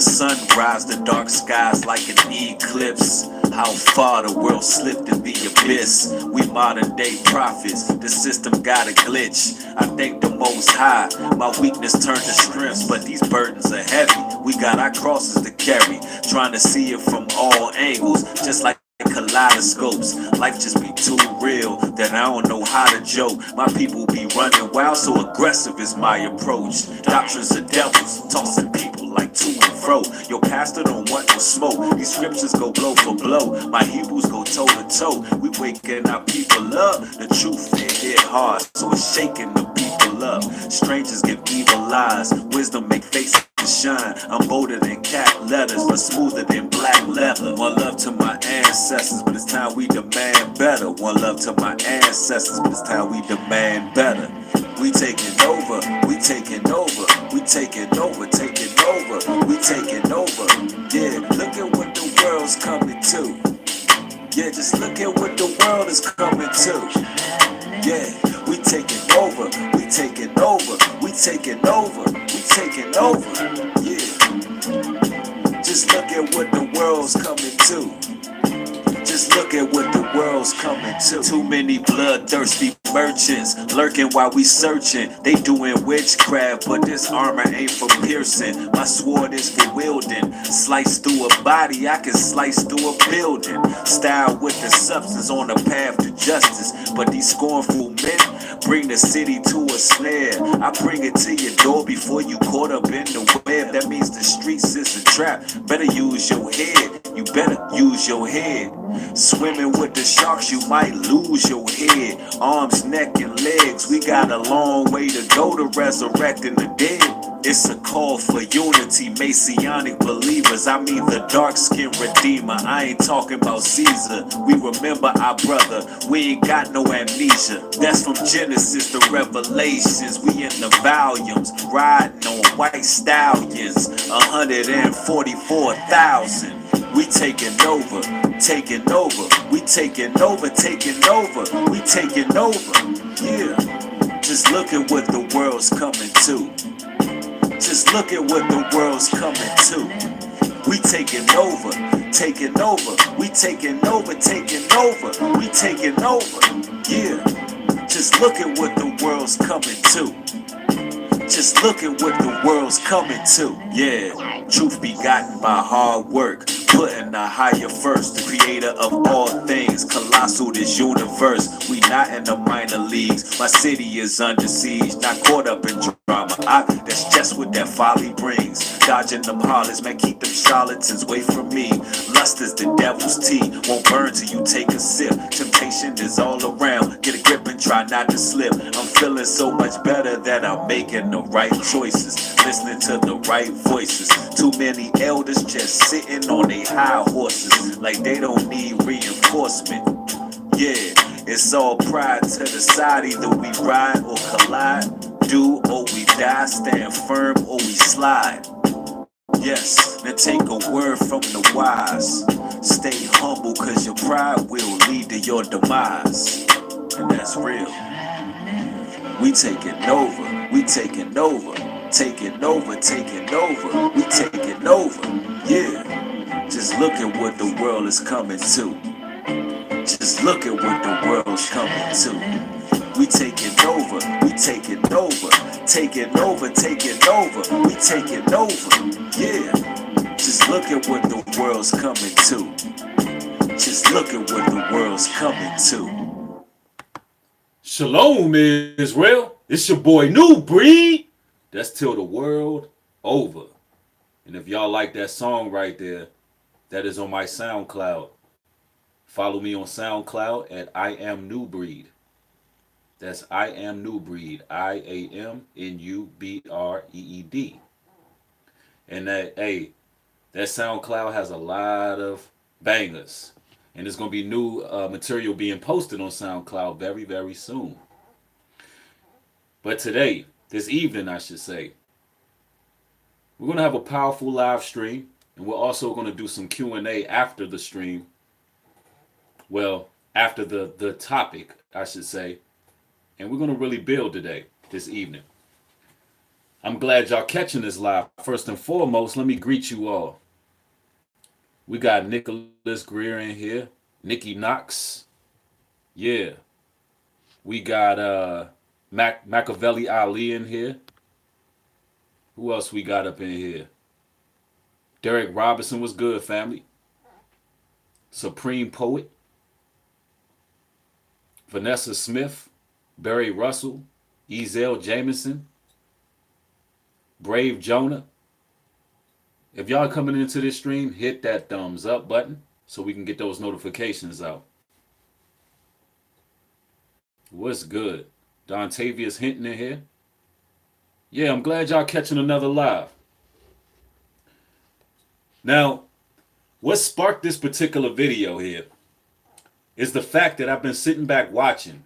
the sun rise, the dark skies like an eclipse. How far the world slipped in the abyss. We modern day prophets, the system got a glitch. I thank the most high, my weakness turned to strength. But these burdens are heavy, we got our crosses to carry. Trying to see it from all angles, just like kaleidoscopes. Life just be too real that I don't know how to joke. My people be running wild, so aggressive is my approach. Doctrines of devils, tossing people like to and fro. Your pastor don't want no smoke. These scriptures go blow for blow. My Hebrews go toe to toe. We waking our people up. The truth it hit hard, so it's shaking the people up. Strangers give evil lies. Wisdom make faces shine. I'm bolder than cat letters, but smoother than black leather. One love to my ancestors, but it's time we demand better. One love to my ancestors, but it's time we demand better. We taking over, we taking over, we taking over, taking over, we taking over. Yeah, look at what the world's coming to. Yeah, just look at what the world is coming to. Yeah, we taking over, we taking over, we taking over, we taking over. Yeah, just look at what the world's coming to. Just look at what the world's coming to. Too many bloodthirsty merchants lurking while we searching. They doing witchcraft, but this armor ain't for piercing. My sword is for wielding. Slice through a body, I can slice through a building. Style with the substance on the path to justice. But these scornful men bring the city to a snare. I bring it to your door before you caught up in the web. That means the streets is a trap. Better use your head. You better use your head. Swimming with the sharks, you might lose your head. Arms, neck, and legs. We got a long way to go to resurrecting the dead. It's a call for unity, Messianic believers. I mean the dark-skinned redeemer. I ain't talking about Caesar. We remember our brother. We ain't got no amnesia. That's from Genesis to Revelations. We in the volumes, riding on white stallions. 144,000. We taking over, taking over. We taking over, taking over. We taking over. Yeah. Just look at what the world's coming to. Just look at what the world's coming to. We taking over, taking over. We taking over, taking over. We taking over. Yeah. Just look at what the world's coming to. Just look at what the world's coming to. Yeah. Truth begotten by hard work. Putting the higher first, the creator of all things, colossal this universe. We not in the minor leagues. My city is under siege, not caught up in drama. That's just what that folly brings. Dodging them hollers, man, keep them charlatans away from me. Lust is the devil's tea, won't burn till you take a sip. Temptation is all around, get a grip and try not to slip. I'm feeling so much better that I'm making the right choices, listening to the right voices. Too many elders just sitting on their high horses, like they don't need reinforcement. Yeah, it's all pride to the side. Either we ride or collide, do or we die, stand firm or we slide. Yes, now take a word from the wise. Stay humble, cause your pride will lead to your demise. And that's real. We taking over, we taking over, taking over, taking over, we taking over. Yeah. Just look at what the world is coming to. Just look at what the world's coming to. We taking over, we taking over, taking over, taking over, we taking over. Yeah. Just look at what the world's coming to. Just look at what the world's coming to. Shalom, Israel. It's your boy New Breed. That's till the world over. And if y'all like that song right there, that is on my SoundCloud. Follow me on SoundCloud at I Am New Breed. That's I Am New Breed. IAMNUBREED. And that SoundCloud has a lot of bangers. And there's going to be new material being posted on SoundCloud very, very soon. But today, this evening, I should say, we're going to have a powerful live stream. And we're also going to do some Q&A after the stream. Well, after the topic, I should say. And we're going to really build today, this evening. I'm glad y'all catching this live. First and foremost, let me greet you all. We got Nicholas Greer in here, Nikki Knox. Yeah. We got Machiavelli Ali in here. Who else we got up in here? Derek Robinson was good, family. Supreme Poet. Vanessa Smith. Barry Russell. Ezel Jameson. Brave Jonah. If y'all coming into this stream, hit that thumbs up button so we can get those notifications out. What's good? Dontavius Hinton in here. Yeah, I'm glad y'all catching another live. Now, what sparked this particular video here is the fact that I've been sitting back watching.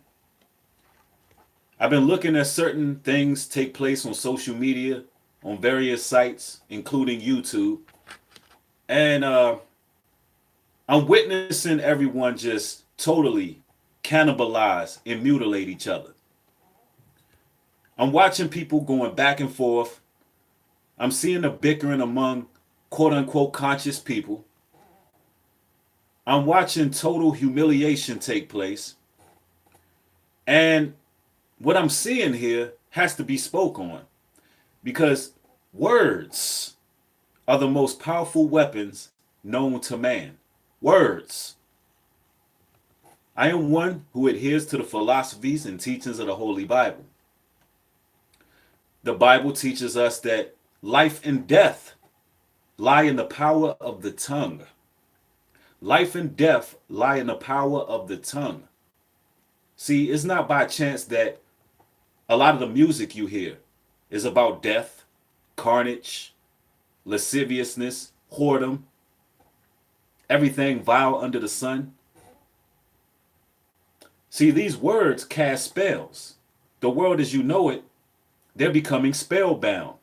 I've been looking at certain things take place on social media, on various sites, including YouTube. And I'm witnessing everyone just totally cannibalize and mutilate each other. I'm watching people going back and forth. I'm seeing the bickering among quote-unquote conscious people. I'm watching total humiliation take place. And what I'm seeing here has to be spoke on, because words are the most powerful weapons known to man. Words. I am one who adheres to the philosophies and teachings of the Holy Bible. The Bible teaches us that life and death lie in the power of the tongue. Life and death lie in the power of the tongue. See, it's not by chance that a lot of the music you hear is about death, carnage, lasciviousness, whoredom, everything vile under the sun. See, these words cast spells. The world as you know it, they're becoming spellbound.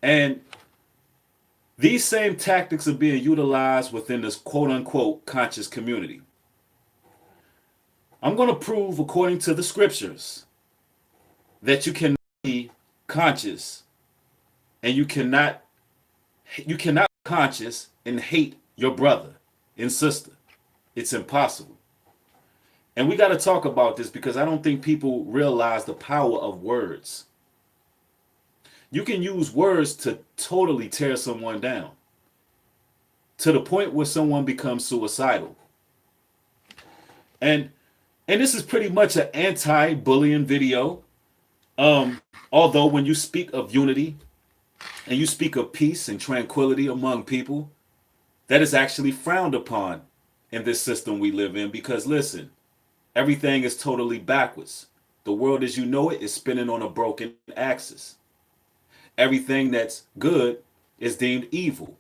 And these same tactics are being utilized within this quote-unquote conscious community. I'm going to prove, according to the scriptures, that you cannot be conscious and you cannot be conscious and hate your brother and sister. It's impossible. And we got to talk about this because I don't think people realize the power of words. You can use words to totally tear someone down to the point where someone becomes suicidal. And this is pretty much an anti-bullying video. Although when you speak of unity and you speak of peace and tranquility among people, that is actually frowned upon in this system we live in, because listen, everything is totally backwards. The world as you know it is spinning on a broken axis. Everything that's good is deemed evil.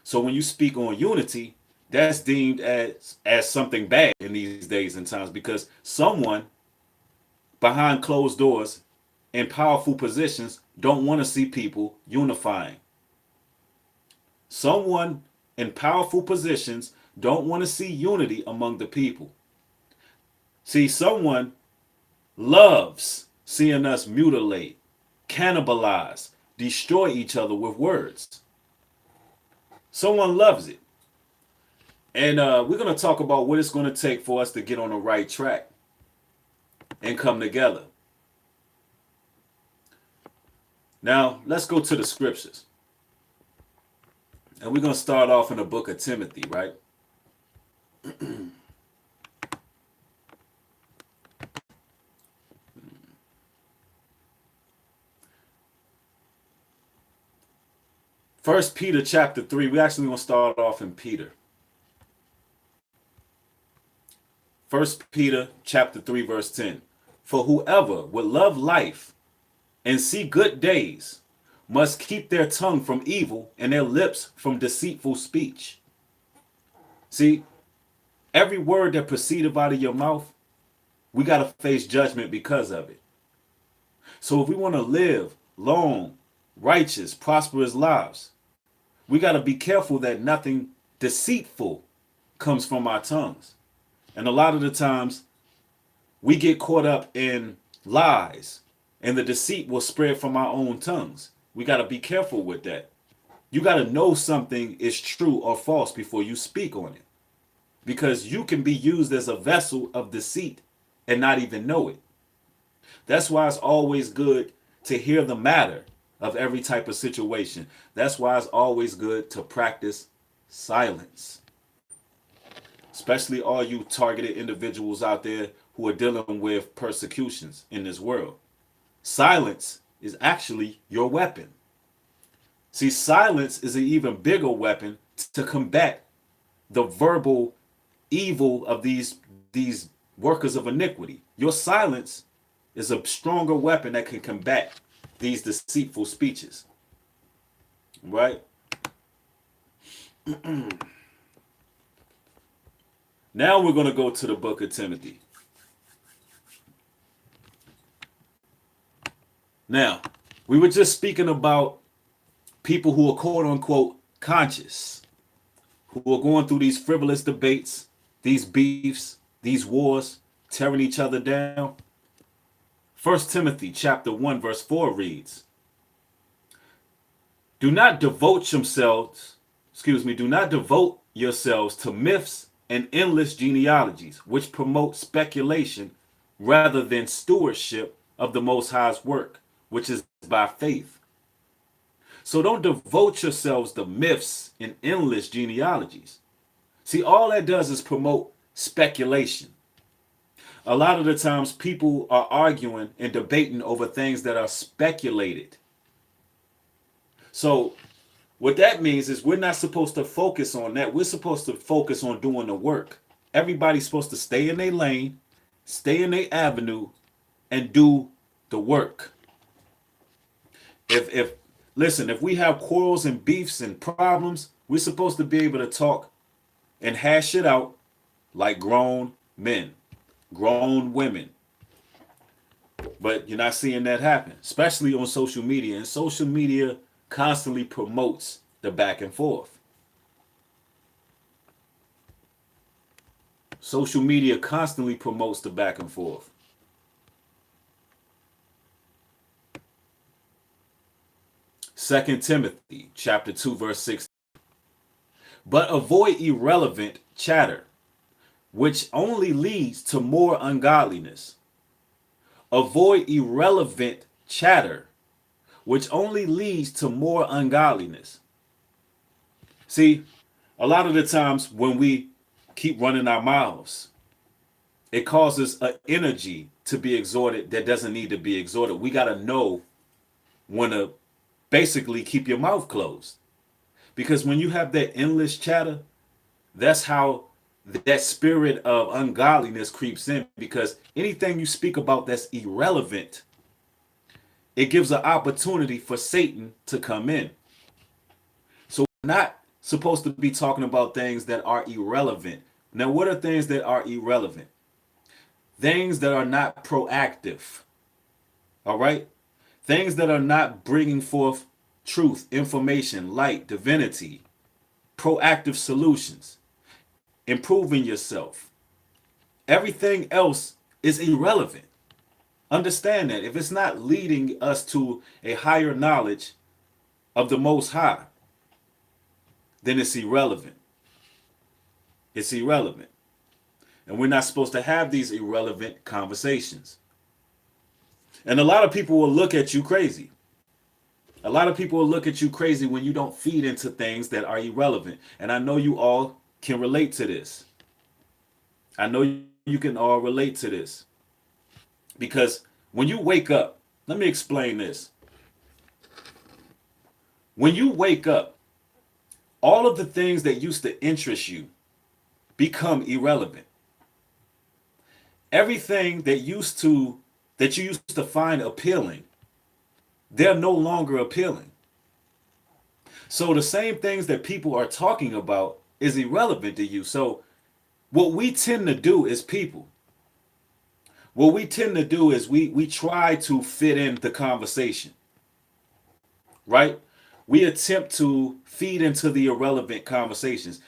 So when you speak on unity, that's deemed as something bad in these days and times, because someone behind closed doors in powerful positions don't want to see people unifying. Someone in powerful positions don't want to see unity among the people. See, someone loves seeing us mutilate, cannibalize, destroy each other with words. Someone loves it. And we're going to talk about what it's going to take for us to get on the right track and come together. Now, let's go to the scriptures. And we're going to start off in the book of Timothy, right? First Peter chapter 3. We're actually going to start off in Peter. First Peter chapter 3 verse 10. For whoever would love life and see good days must keep their tongue from evil and their lips from deceitful speech. See, every word that proceedeth out of your mouth, we got to face judgment because of it. So if we want to live long, righteous, prosperous lives, we got to be careful that nothing deceitful comes from our tongues. And a lot of the times we get caught up in lies, and the deceit will spread from our own tongues. We got to be careful with that. You got to know something is true or false before you speak on it, because you can be used as a vessel of deceit and not even know it. That's why it's always good to hear the matter of every type of situation. That's why it's always good to practice silence, especially all you targeted individuals out there who are dealing with persecutions in this world. Silence is actually your weapon. See, silence is an even bigger weapon to combat the verbal evil of these workers of iniquity. Your silence is a stronger weapon that can combat these deceitful speeches. Right? Now we're going to go to the book of Timothy. Now, we were just speaking about people who are quote unquote conscious, who are going through these frivolous debates, these beefs, these wars, tearing each other down. 1 Timothy chapter 1 verse 4 reads, do not devote yourselves to myths and endless genealogies, which promote speculation rather than stewardship of the Most High's work, which is by faith. So don't devote yourselves to myths and endless genealogies. See, all that does is promote speculation. A lot of the times people are arguing and debating over things that are speculated. So what that means is we're not supposed to focus on that. We're supposed to focus on doing the work. Everybody's supposed to stay in their lane, stay in their avenue, and do the work. If we have quarrels and beefs and problems, we're supposed to be able to talk and hash it out like grown men, grown women. But you're not seeing that happen, especially on social media. And social media constantly promotes the back and forth. Social media constantly promotes the back and forth. Second Timothy chapter 2 verse 6. But avoid irrelevant chatter, which only leads to more ungodliness. Avoid irrelevant chatter, which only leads to more ungodliness. See, a lot of the times when we keep running our mouths, it causes an energy to be exhorted that doesn't need to be exhorted. We got to know when to basically keep your mouth closed. Because when you have that endless chatter, that's how that spirit of ungodliness creeps in. Because anything you speak about that's irrelevant, it gives an opportunity for Satan to come in. So we're not supposed to be talking about things that are irrelevant. Now, what are things that are irrelevant? Things that are not proactive. All right? Things that are not bringing forth truth, information, light, divinity, proactive solutions, improving yourself. Everything else is irrelevant. Understand that if it's not leading us to a higher knowledge of the Most High, then it's irrelevant. It's irrelevant. And we're not supposed to have these irrelevant conversations. And a lot of people will look at you crazy. A lot of people will look at you crazy when you don't feed into things that are irrelevant. And I know you all can relate to this. I know you can all relate to this. Because when you wake up, let me explain this. When you wake up, all of the things that used to interest you become irrelevant. Everything that you used to find appealing, they're no longer appealing. So the same things that people are talking about is irrelevant to you. So what we tend to do as people, what we tend to do is we try to fit in the conversation, right? We attempt to feed into the irrelevant conversations.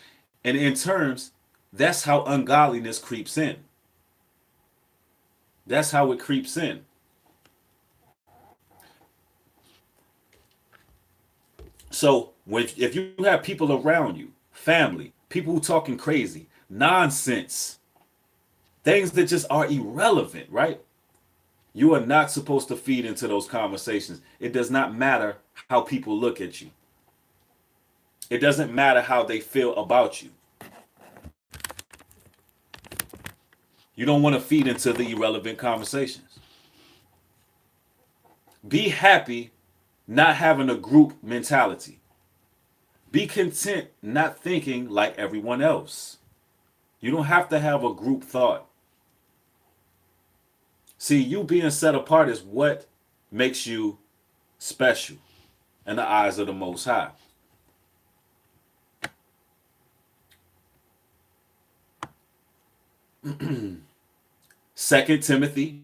And in terms, that's how ungodliness creeps in. That's how it creeps in. So if you have people around you, family, people who talking crazy, nonsense, things that just are irrelevant, right? You are not supposed to feed into those conversations. It does not matter how people look at you. It doesn't matter how they feel about you. You don't want to feed into the irrelevant conversations. Be happy not having a group mentality. Be content not thinking like everyone else. You don't have to have a group thought. See, you being set apart is what makes you special in the eyes of the Most High. Second Timothy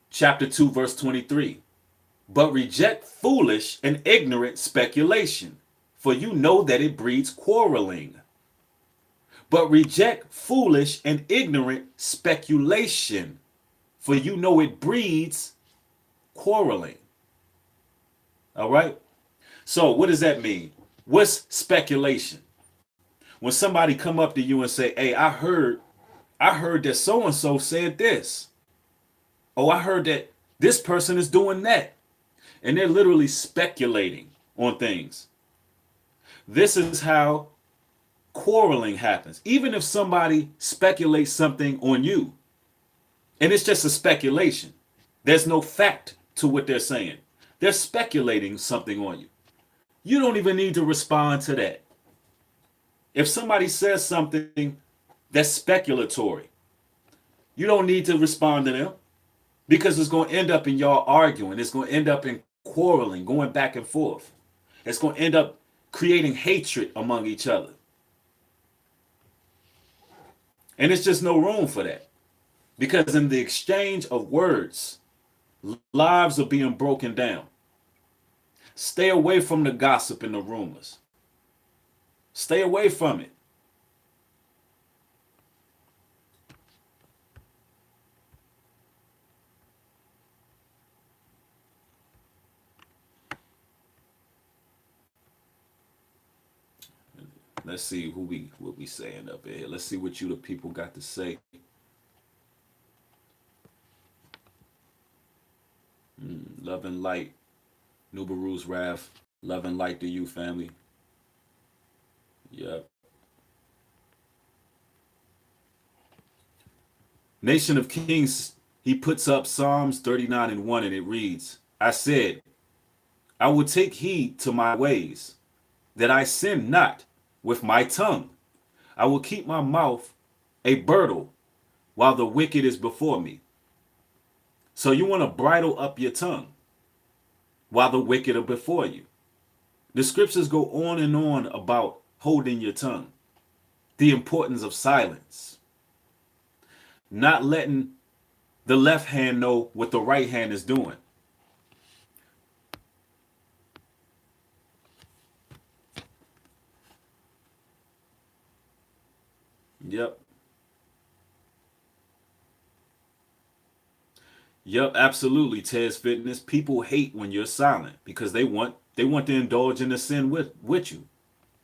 chapter 2 verse 23. But reject foolish and ignorant speculation, for you know that it breeds quarreling. But reject foolish and ignorant speculation, for you know it breeds quarreling. All right? So what does that mean? What's speculation? When somebody come up to you and say, "Hey, I heard that so and so said this." Oh, I heard that this person is doing that. And they're literally speculating on things. This is how quarreling happens. Even if somebody speculates something on you, and it's just a speculation, there's no fact to what they're saying. They're speculating something on you. You don't even need to respond to that. If somebody says something that's speculatory, you don't need to respond to them because it's going to end up in y'all arguing. It's going to end up in quarreling, going back and forth. It's going to end up creating hatred among each other. And it's just no room for that. Because in the exchange of words, lives are being broken down. Stay away from the gossip and the rumors. Stay away from it. Let's see what we saying up here. Let's see what you the people got to say. Love and light. Nubaru's Wrath. Love and light to you, family. Yep. Nation of Kings, he puts up Psalms 39 and 1, and it reads, I said, I will take heed to my ways, that I sin not with my tongue. I will keep my mouth a bridle while the wicked is before me. So you want to bridle up your tongue while the wicked are before you. The scriptures go on and on about holding your tongue, the importance of silence, not letting the left hand know what the right hand is doing. Yep. Yep, absolutely, Tez Fitness. People hate when you're silent because they want to indulge in the sin with you.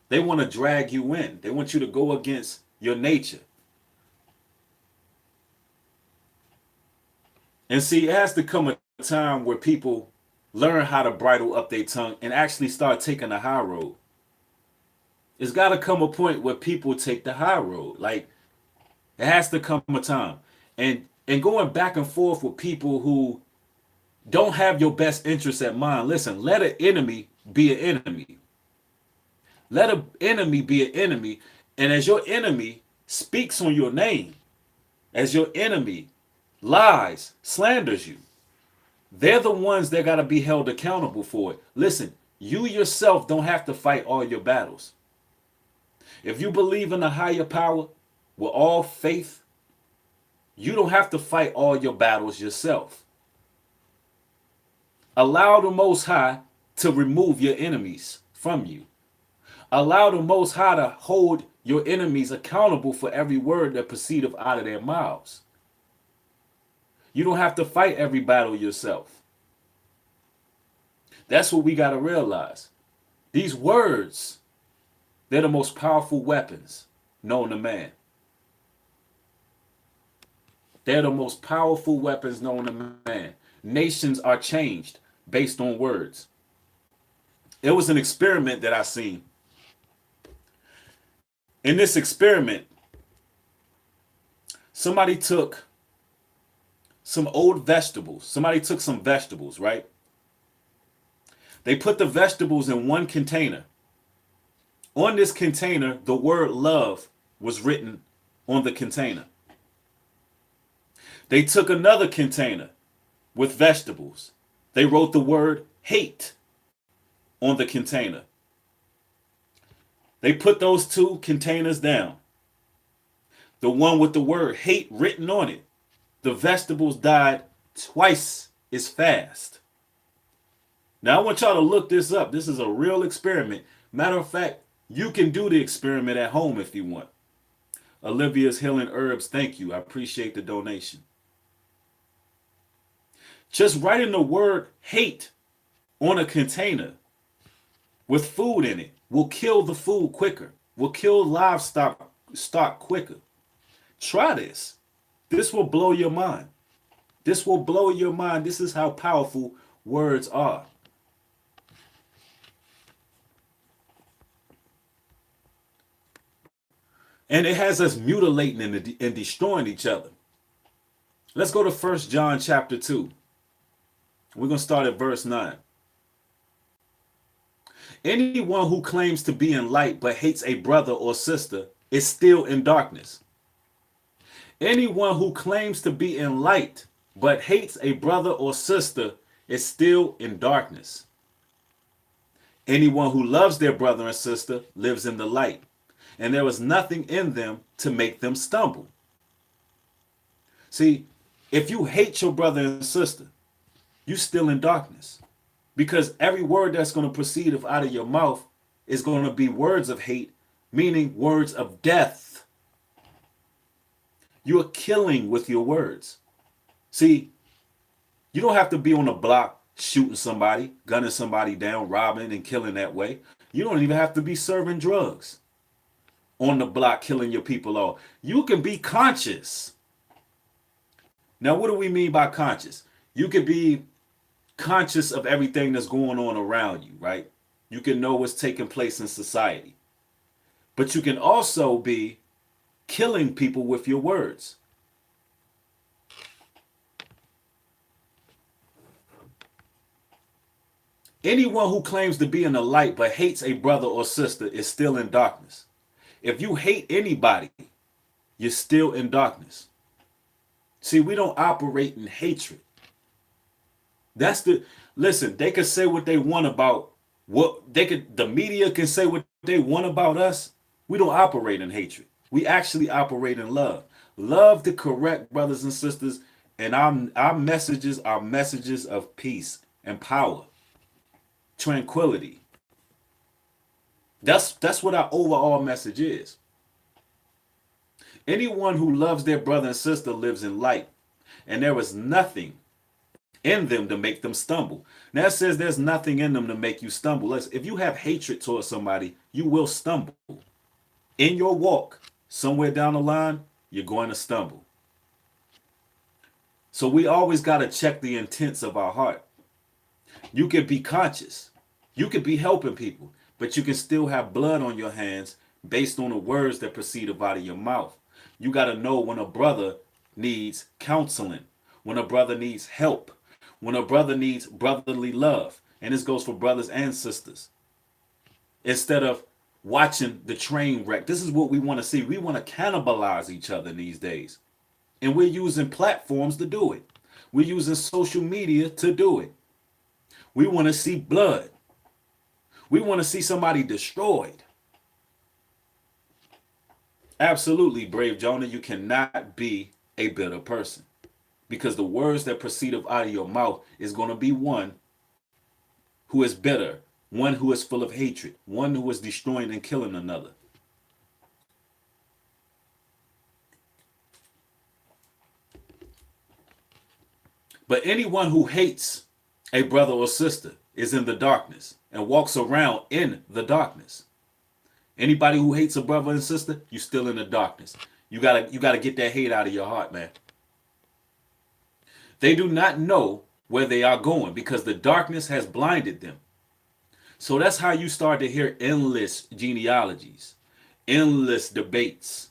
They want to drag you in. They want you to go against your nature. And see, it has to come a time where people learn how to bridle up their tongue and actually start taking the high road. It's got to come a point where people take the high road. Like, it has to come a time. And going back and forth with people who don't have your best interests at mind. Listen, let an enemy be an enemy. Let an enemy be an enemy. And as your enemy speaks on your name, as your enemy lies, slanders you, they're the ones that got to be held accountable for it. Listen, you yourself don't have to fight all your battles. If you believe in a higher power with all faith, you don't have to fight all your battles yourself. Allow the Most High to remove your enemies from you. Allow the Most High to hold your enemies accountable for every word that proceedeth out of their mouths. You don't have to fight every battle yourself. That's what we got to realize. These words, they're the most powerful weapons known to man. They're the most powerful weapons known to man. Nations are changed based on words. It was an experiment that I seen. In this experiment, somebody took some old vegetables. Somebody took some vegetables, right? They put the vegetables in one container. On this container, the word love was written on the container. They took another container with vegetables. They wrote the word hate on the container. They put those two containers down. The one with the word hate written on it, the vegetables died twice as fast. Now I want y'all to look this up. This is a real experiment. Matter of fact, you can do the experiment at home if you want. Olivia's Healing Herbs, thank you. I appreciate the donation. Just writing the word hate on a container with food in it will kill the food quicker, will kill livestock quicker. Try this. This will blow your mind. This will blow your mind. This is how powerful words are. And it has us mutilating and destroying each other. Let's go to 1 John chapter 2. We're going to start at verse 9. Anyone who claims to be in light but hates a brother or sister is still in darkness. Anyone who claims to be in light but hates a brother or sister is still in darkness. Anyone who loves their brother and sister lives in the light, and there is nothing in them to make them stumble. See, if you hate your brother and sister, you're still in darkness, because every word that's going to proceed out of your mouth is going to be words of hate, meaning words of death. You're killing with your words. See, you don't have to be on the block shooting somebody, gunning somebody down, robbing and killing that way. You don't even have to be serving drugs on the block, killing your people off. You can be conscious. Now, what do we mean by conscious? You can be conscious of everything that's going on around you, right? You can know what's taking place in society. But you can also be killing people with your words. Anyone who claims to be in the light but hates a brother or sister is still in darkness. If you hate anybody, you're still in darkness. See, we don't operate in hatred. Listen, they can say what they want about the media can say what they want about us. We don't operate in hatred. We actually operate in love. Love to correct brothers and sisters, and our messages are messages of peace and power, tranquility. That's what our overall message is. Anyone who loves their brother and sister lives in light, and there is nothing in them to make them stumble. Now it says there's nothing in them to make you stumble. If you have hatred towards somebody, you will stumble. In your walk, somewhere down the line, you're going to stumble. So we always got to check the intents of our heart. You can be conscious. You could be helping people, but you can still have blood on your hands based on the words that proceed out of your mouth. You got to know when a brother needs counseling, when a brother needs help, when a brother needs brotherly love. And this goes for brothers and sisters. Instead of watching the train wreck, this is what we want to see. We want to cannibalize each other these days. And we're using platforms to do it. We're using social media to do it. We want to see blood. We want to see somebody destroyed. Absolutely, Brave Jonah, you cannot be a bitter person, because the words that proceed out of your mouth is going to be one who is bitter, one who is full of hatred, one who is destroying and killing another. But anyone who hates a brother or sister is in the darkness and walks around in the darkness. Anybody who hates a brother and sister, you still in the darkness. You gotta get that hate out of your heart, man. They do not know where they are going because the darkness has blinded them. So that's how you start to hear endless genealogies, endless debates,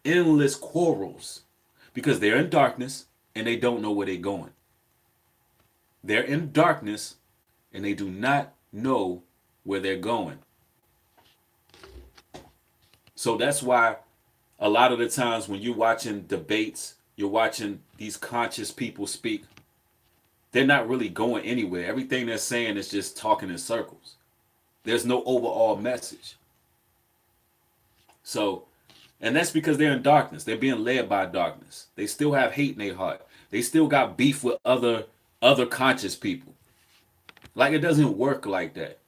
endless quarrels, because they're in darkness and they don't know where they're going. They're in darkness and they do not know where they're going. So that's why a lot of the times when you're watching debates, you're watching these conscious people speak, they're not really going anywhere. Everything they're saying is just talking in circles. There's no overall message. So, and that's because they're in darkness. They're being led by darkness. They still have hate in their heart. They still got beef with other conscious people. Like, it doesn't work like that.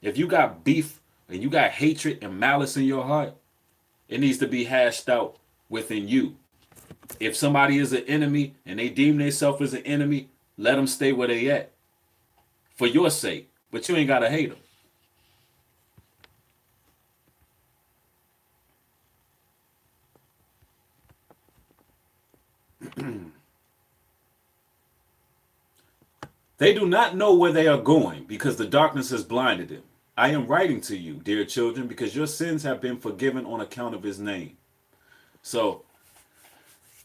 If you got beef and you got hatred and malice in your heart, it needs to be hashed out within you. If somebody is an enemy and they deem themselves as an enemy, let them stay where they at for your sake. But you ain't got to hate them. They do not know where they are going because the darkness has blinded them. I am writing to you, dear children, because your sins have been forgiven on account of his name. So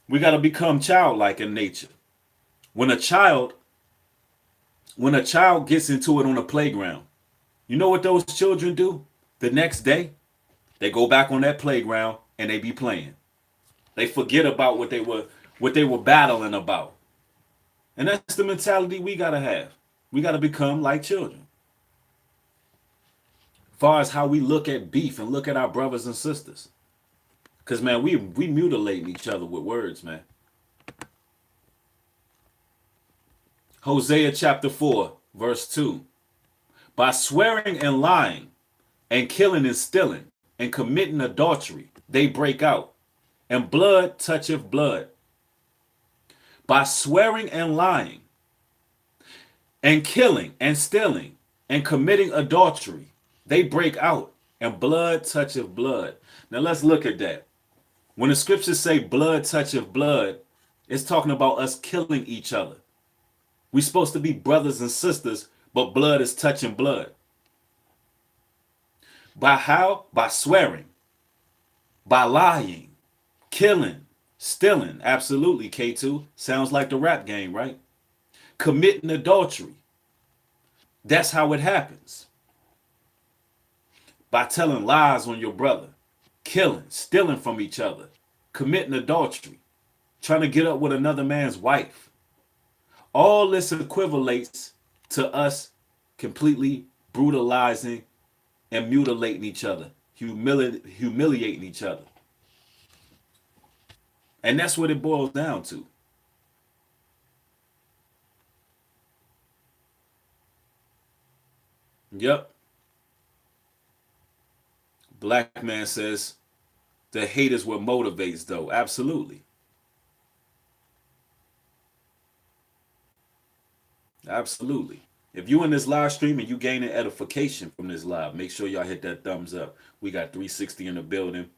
we got to become childlike in nature. When a child gets into it on a playground, you know what those children do? The next day, they go back on that playground and they be playing. They forget about what they were battling about. And that's the mentality we got to have. We got to become like children. As far as how we look at beef and look at our brothers and sisters. Because, man, we mutilating each other with words, man. Hosea chapter 4, verse 2. By swearing and lying and killing and stealing and committing adultery, they break out, and blood toucheth blood. By swearing and lying and killing and stealing and committing adultery, they break out, and blood toucheth blood. Now let's look at that. When the scriptures say blood toucheth blood, it's talking about us killing each other. We're supposed to be brothers and sisters, but blood is touching blood. By how? By swearing, by lying, killing, stealing. Absolutely, K2. Sounds like the rap game, right? Committing adultery. That's how it happens. By telling lies on your brother, killing, stealing from each other, committing adultery, trying to get up with another man's wife. All this equivalates to us completely brutalizing and mutilating each other, humiliating each other. And that's what it boils down to. Yep. Black man says the hate is what motivates, though. Absolutely. Absolutely. If you in this live stream and you gaining edification from this live, make sure y'all hit that thumbs up. We got 360 in the building.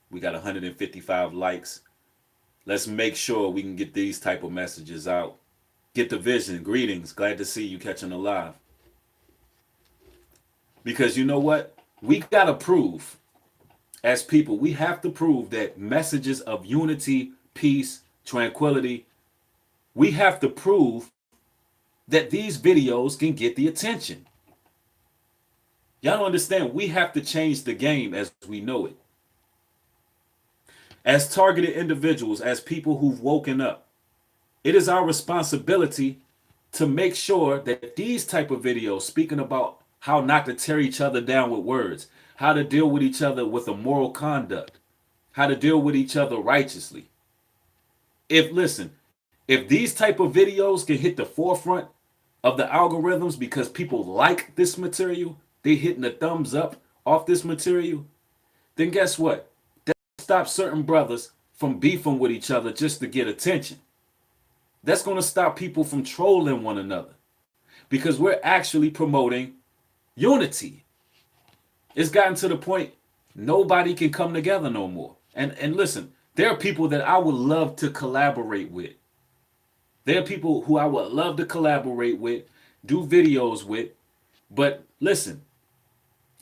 We got 155 likes. Let's make sure we can get these type of messages out. Get the vision. Greetings. Glad to see you catching the live. Because you know what? We got to prove, as people, we have to prove that messages of unity, peace, tranquility, we have to prove that these videos can get the attention. Y'all don't understand. We have to change the game as we know it. As targeted individuals, as people who've woken up, it is our responsibility to make sure that these type of videos speaking about how not to tear each other down with words, how to deal with each other with a moral conduct, how to deal with each other righteously. If these type of videos can hit the forefront of the algorithms because people like this material, they hitting the thumbs up off this material, then guess what? That stops certain brothers from beefing with each other just to get attention. That's going to stop people from trolling one another. because we're actually promoting unity. It's gotten to the point nobody can come together no more. And listen, there are people that I would love to collaborate with. There are people who I would love to collaborate with, do videos with. But listen,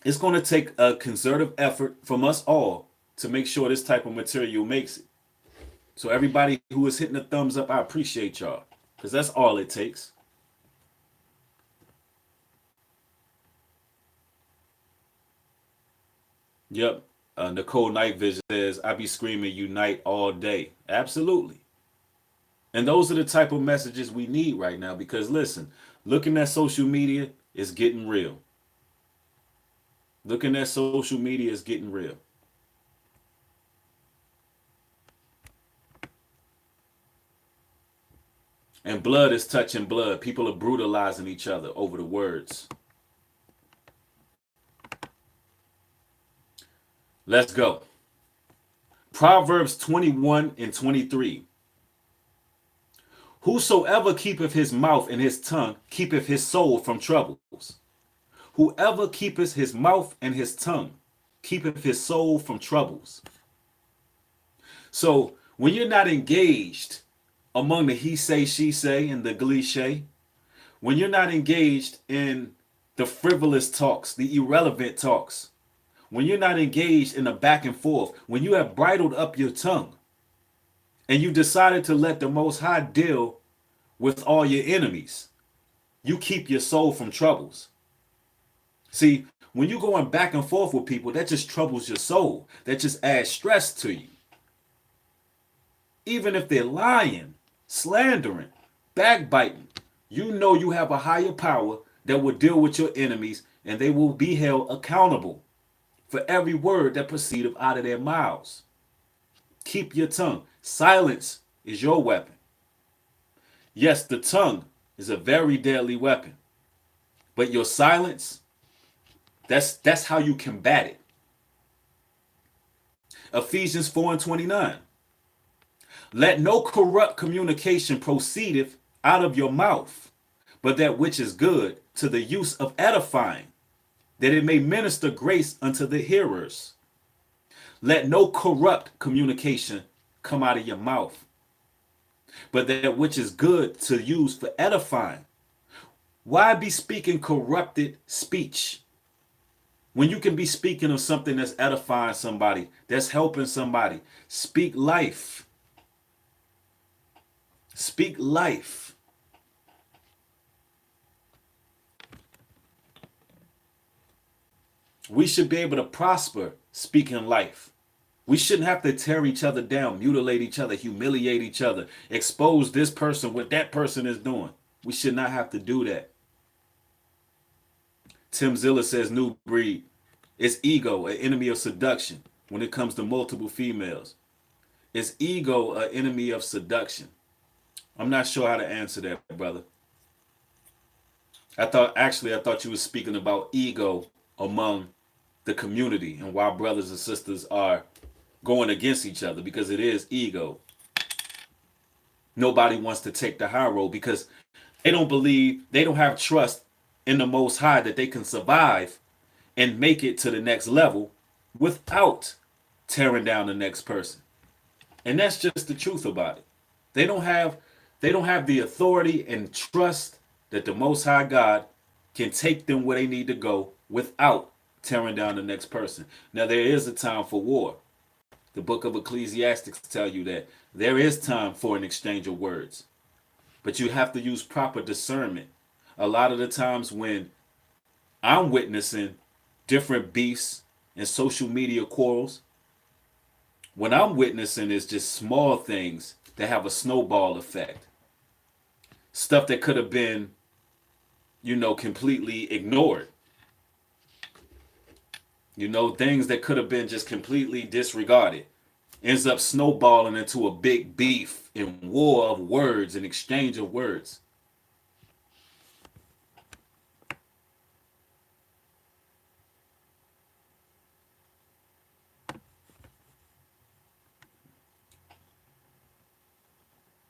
it's going to take a concerted effort from us all to make sure this type of material makes it. So everybody who is hitting the thumbs up, I appreciate y'all, because that's all it takes. Yep. Nicole Night Vision says, I be screaming unite all day. Absolutely. And those are the type of messages we need right now, because listen, looking at social media is getting real. Looking at social media is getting real. And blood is touching blood. People are brutalizing each other over the words. Let's go. Proverbs 21 and 23. Whosoever keepeth his mouth and his tongue keepeth his soul from troubles. Whoever keepeth his mouth and his tongue keepeth his soul from troubles. So when you're not engaged among the he say, she say, and the cliche, when you're not engaged in the frivolous talks, the irrelevant talks, when you're not engaged in the back and forth, when you have bridled up your tongue and you decided to let the Most High deal with all your enemies, you keep your soul from troubles. See, when you're going back and forth with people, that just troubles your soul. That just adds stress to you. Even if they're lying, slandering, backbiting, you know you have a higher power that will deal with your enemies, and they will be held accountable for every word that proceedeth out of their mouths. Keep your tongue. Silence is your weapon. Yes, the tongue is a very deadly weapon, but your silence, that's how you combat it. Ephesians 4 and 29. Let no corrupt communication proceedeth out of your mouth, but that which is good to the use of edifying, that it may minister grace unto the hearers. Let no corrupt communication come out of your mouth, but that which is good to use for edifying. Why be speaking corrupted speech when you can be speaking of something that's edifying somebody, that's helping somebody? Speak life. Speak life. We should be able to prosper speaking life. We shouldn't have to tear each other down, mutilate each other, humiliate each other, expose this person, what that person is doing. We should not have to do that. Tim Zilla says New Breed is ego, an enemy of seduction when it comes to multiple females. Is ego an enemy of seduction? I'm not sure how to answer that, brother. I thought you were speaking about ego among the community and why brothers and sisters are going against each other, because it is ego. Nobody wants to take the high road because they don't believe, they don't have trust in the Most High that they can survive and make it to the next level without tearing down the next person. And that's just the truth about it. They don't have the authority and trust that the Most High God can take them where they need to go without tearing down the next person. Now, there is a time for war. The book of Ecclesiastes tell you that there is time for an exchange of words, but you have to use proper discernment. A lot of the times when I'm witnessing different beefs and social media quarrels, when I'm witnessing is just small things that have a snowball effect. Stuff that could have been, completely ignored. Things that could have been just completely disregarded ends up snowballing into a big beef and war of words and exchange of words.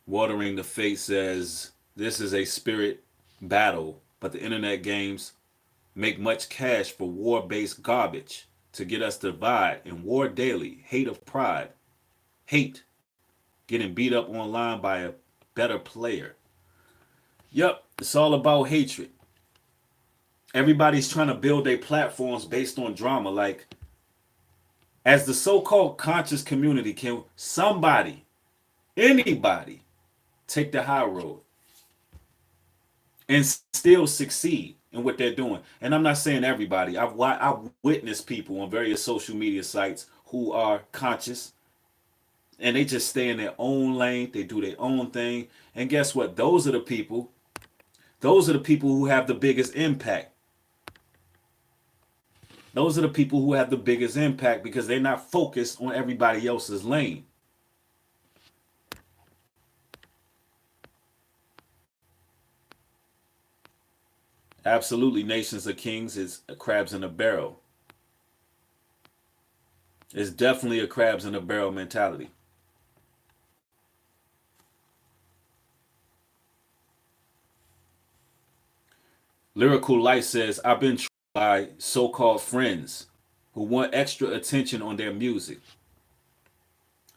Watering the Face says, this is a spirit battle, but the internet games make much cash for war-based garbage to get us to divide and war daily, hate of pride, hate, getting beat up online by a better player. Yep, it's all about hatred. Everybody's trying to build their platforms based on drama. Like, as the so-called conscious community, can somebody, anybody, take the high road and still succeed in what they're doing? And I'm not saying everybody. I've witnessed people on various social media sites who are conscious and they just stay in their own lane. They do their own thing. And guess what? Those are the people who have the biggest impact. Those are the people who have the biggest impact because they're not focused on everybody else's lane. Absolutely, nations of kings is crabs in a barrel. It's definitely a crabs in a barrel mentality. Lyrical Light says, I've been tricked by so-called friends who want extra attention on their music.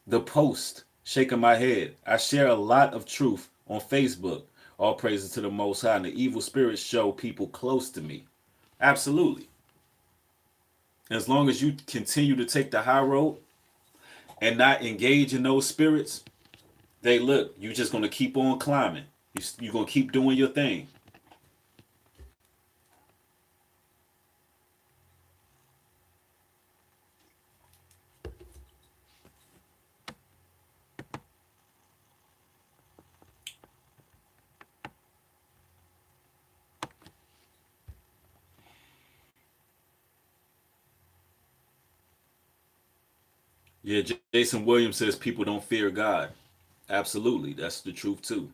The Post, shaking my head. I share a lot of truth on Facebook. All praises to the Most High, and the evil spirits show people close to me. Absolutely. As long as you continue to take the high road and not engage in those spirits, you're just going to keep on climbing. You're going to keep doing your thing. Yeah, Jason Williams says people don't fear God. Absolutely. That's the truth too.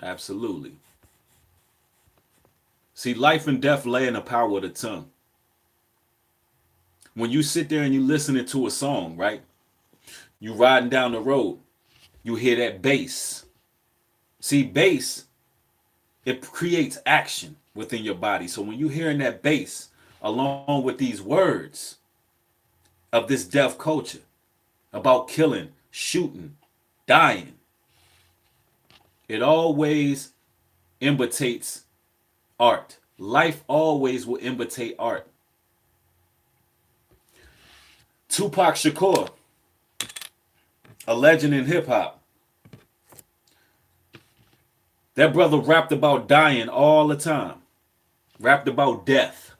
Absolutely. See, life and death lay in the power of the tongue. When you sit there and you listening to a song, right? You riding down the road, you hear that bass. See, bass, it creates action within your body. So when you're hearing that bass, along with these words of this death culture about killing, shooting, dying, it always imitates art. Life always will imitate art. Tupac Shakur, a legend in hip hop. That brother rapped about dying all the time. Rapped about death.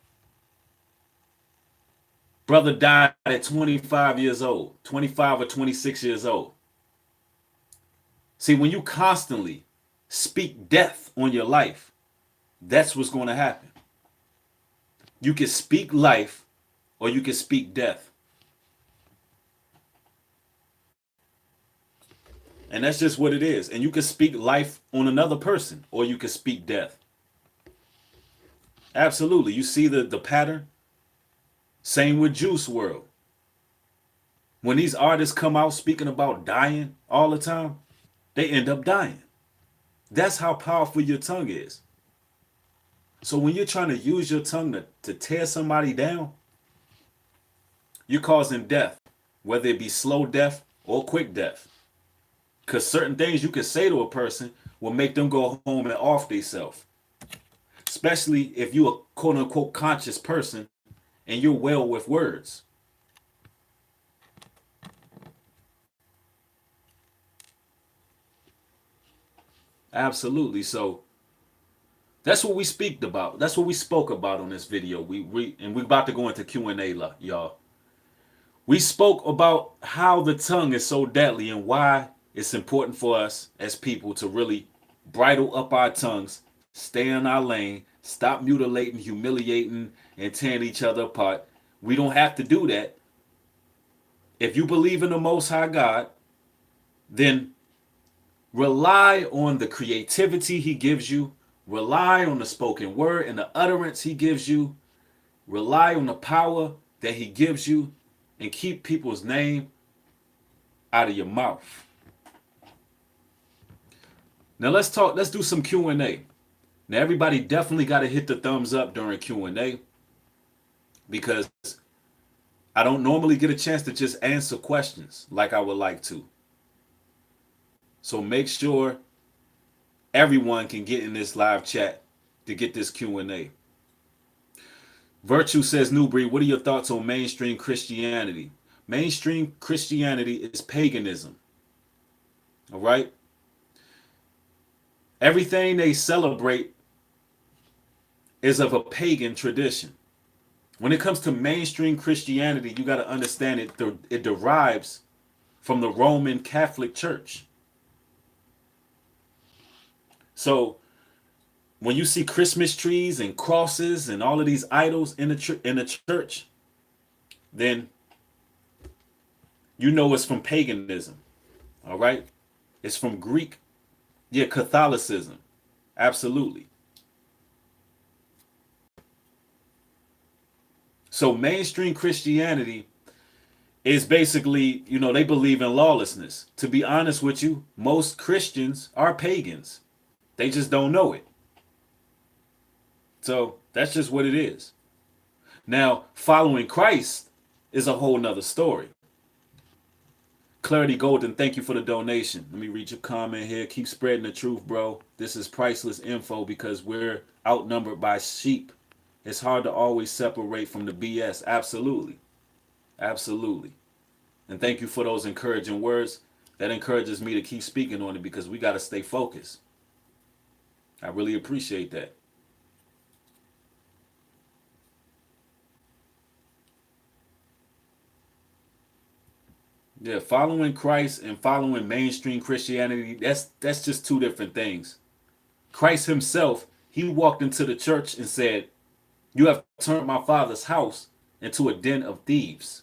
Brother died at 25 years old, 25 or 26 years old. See, when you constantly speak death on your life, that's what's going to happen. You can speak life or you can speak death. And that's just what it is. And you can speak life on another person or you can speak death. Absolutely. You see the pattern? Same with Juice WRLD. When these artists come out speaking about dying all the time, they end up dying. That's how powerful your tongue is. So when you're trying to use your tongue to tear somebody down, you're causing death, whether it be slow death or quick death. Because certain things you can say to a person will make them go home and off themselves. Especially if you're a quote unquote conscious person and you're well with words. Absolutely. So that's what we speak about. That's what we spoke about on this video. We're about to go into Q&A, y'all. We spoke about how the tongue is so deadly and why it's important for us as people to really bridle up our tongues, stay in our lane, stop mutilating, humiliating, and tearing each other apart. We don't have to do that. If you believe in the Most High God, then rely on the creativity He gives you. Rely on the spoken word and the utterance He gives you. Rely on the power that He gives you, and keep people's name out of your mouth. Now let's do some Q&A. Now, everybody definitely got to hit the thumbs up during Q&A because I don't normally get a chance to just answer questions like I would like to. So make sure everyone can get in this live chat to get this Q&A. Virtue says, New Breed, what are your thoughts on mainstream Christianity? Mainstream Christianity is paganism. All right? Everything they celebrate is of a pagan tradition. When it comes to mainstream Christianity, you got to understand it derives from the Roman Catholic Church. So when you see Christmas trees and crosses and all of these idols in the church, then you know it's from paganism. All right? It's from Greek, Catholicism. Absolutely. So mainstream Christianity is basically, they believe in lawlessness. To be honest with you, most Christians are pagans. They just don't know it. So that's just what it is. Now, following Christ is a whole nother story. Clarity Golden, thank you for the donation. Let me read your comment here. Keep spreading the truth, bro. This is priceless info because we're outnumbered by sheep. It's hard to always separate from the BS. Absolutely. Absolutely. And thank you for those encouraging words. That encourages me to keep speaking on it because we got to stay focused. I really appreciate that. Yeah, following Christ and following mainstream Christianity, that's just two different things. Christ himself, he walked into the church and said, "You have turned my father's house into a den of thieves."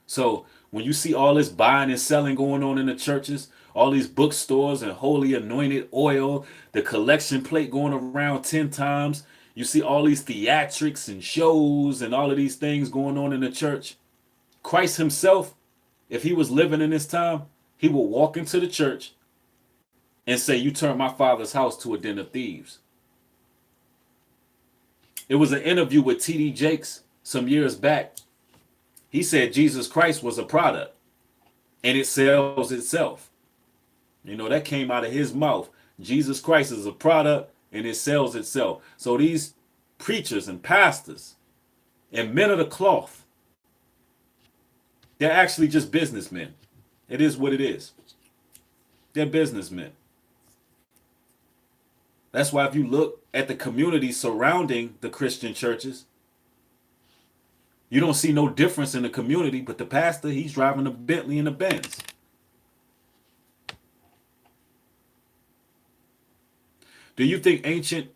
So when you see all this buying and selling going on in the churches, all these bookstores and holy anointed oil, the collection plate going around 10 times, you see all these theatrics and shows and all of these things going on in the church. Christ himself, if he was living in this time, he would walk into the church and say, "You turned my father's house to a den of thieves." It was an interview with T.D. Jakes some years back. He said Jesus Christ was a product and it sells itself. That came out of his mouth. Jesus Christ is a product and it sells itself. So these preachers and pastors and men of the cloth, they're actually just businessmen. It is what it is. They're businessmen. That's why if you look at the community surrounding the Christian churches, you don't see no difference in the community, but the pastor, he's driving a Bentley and a Benz. Do you think ancient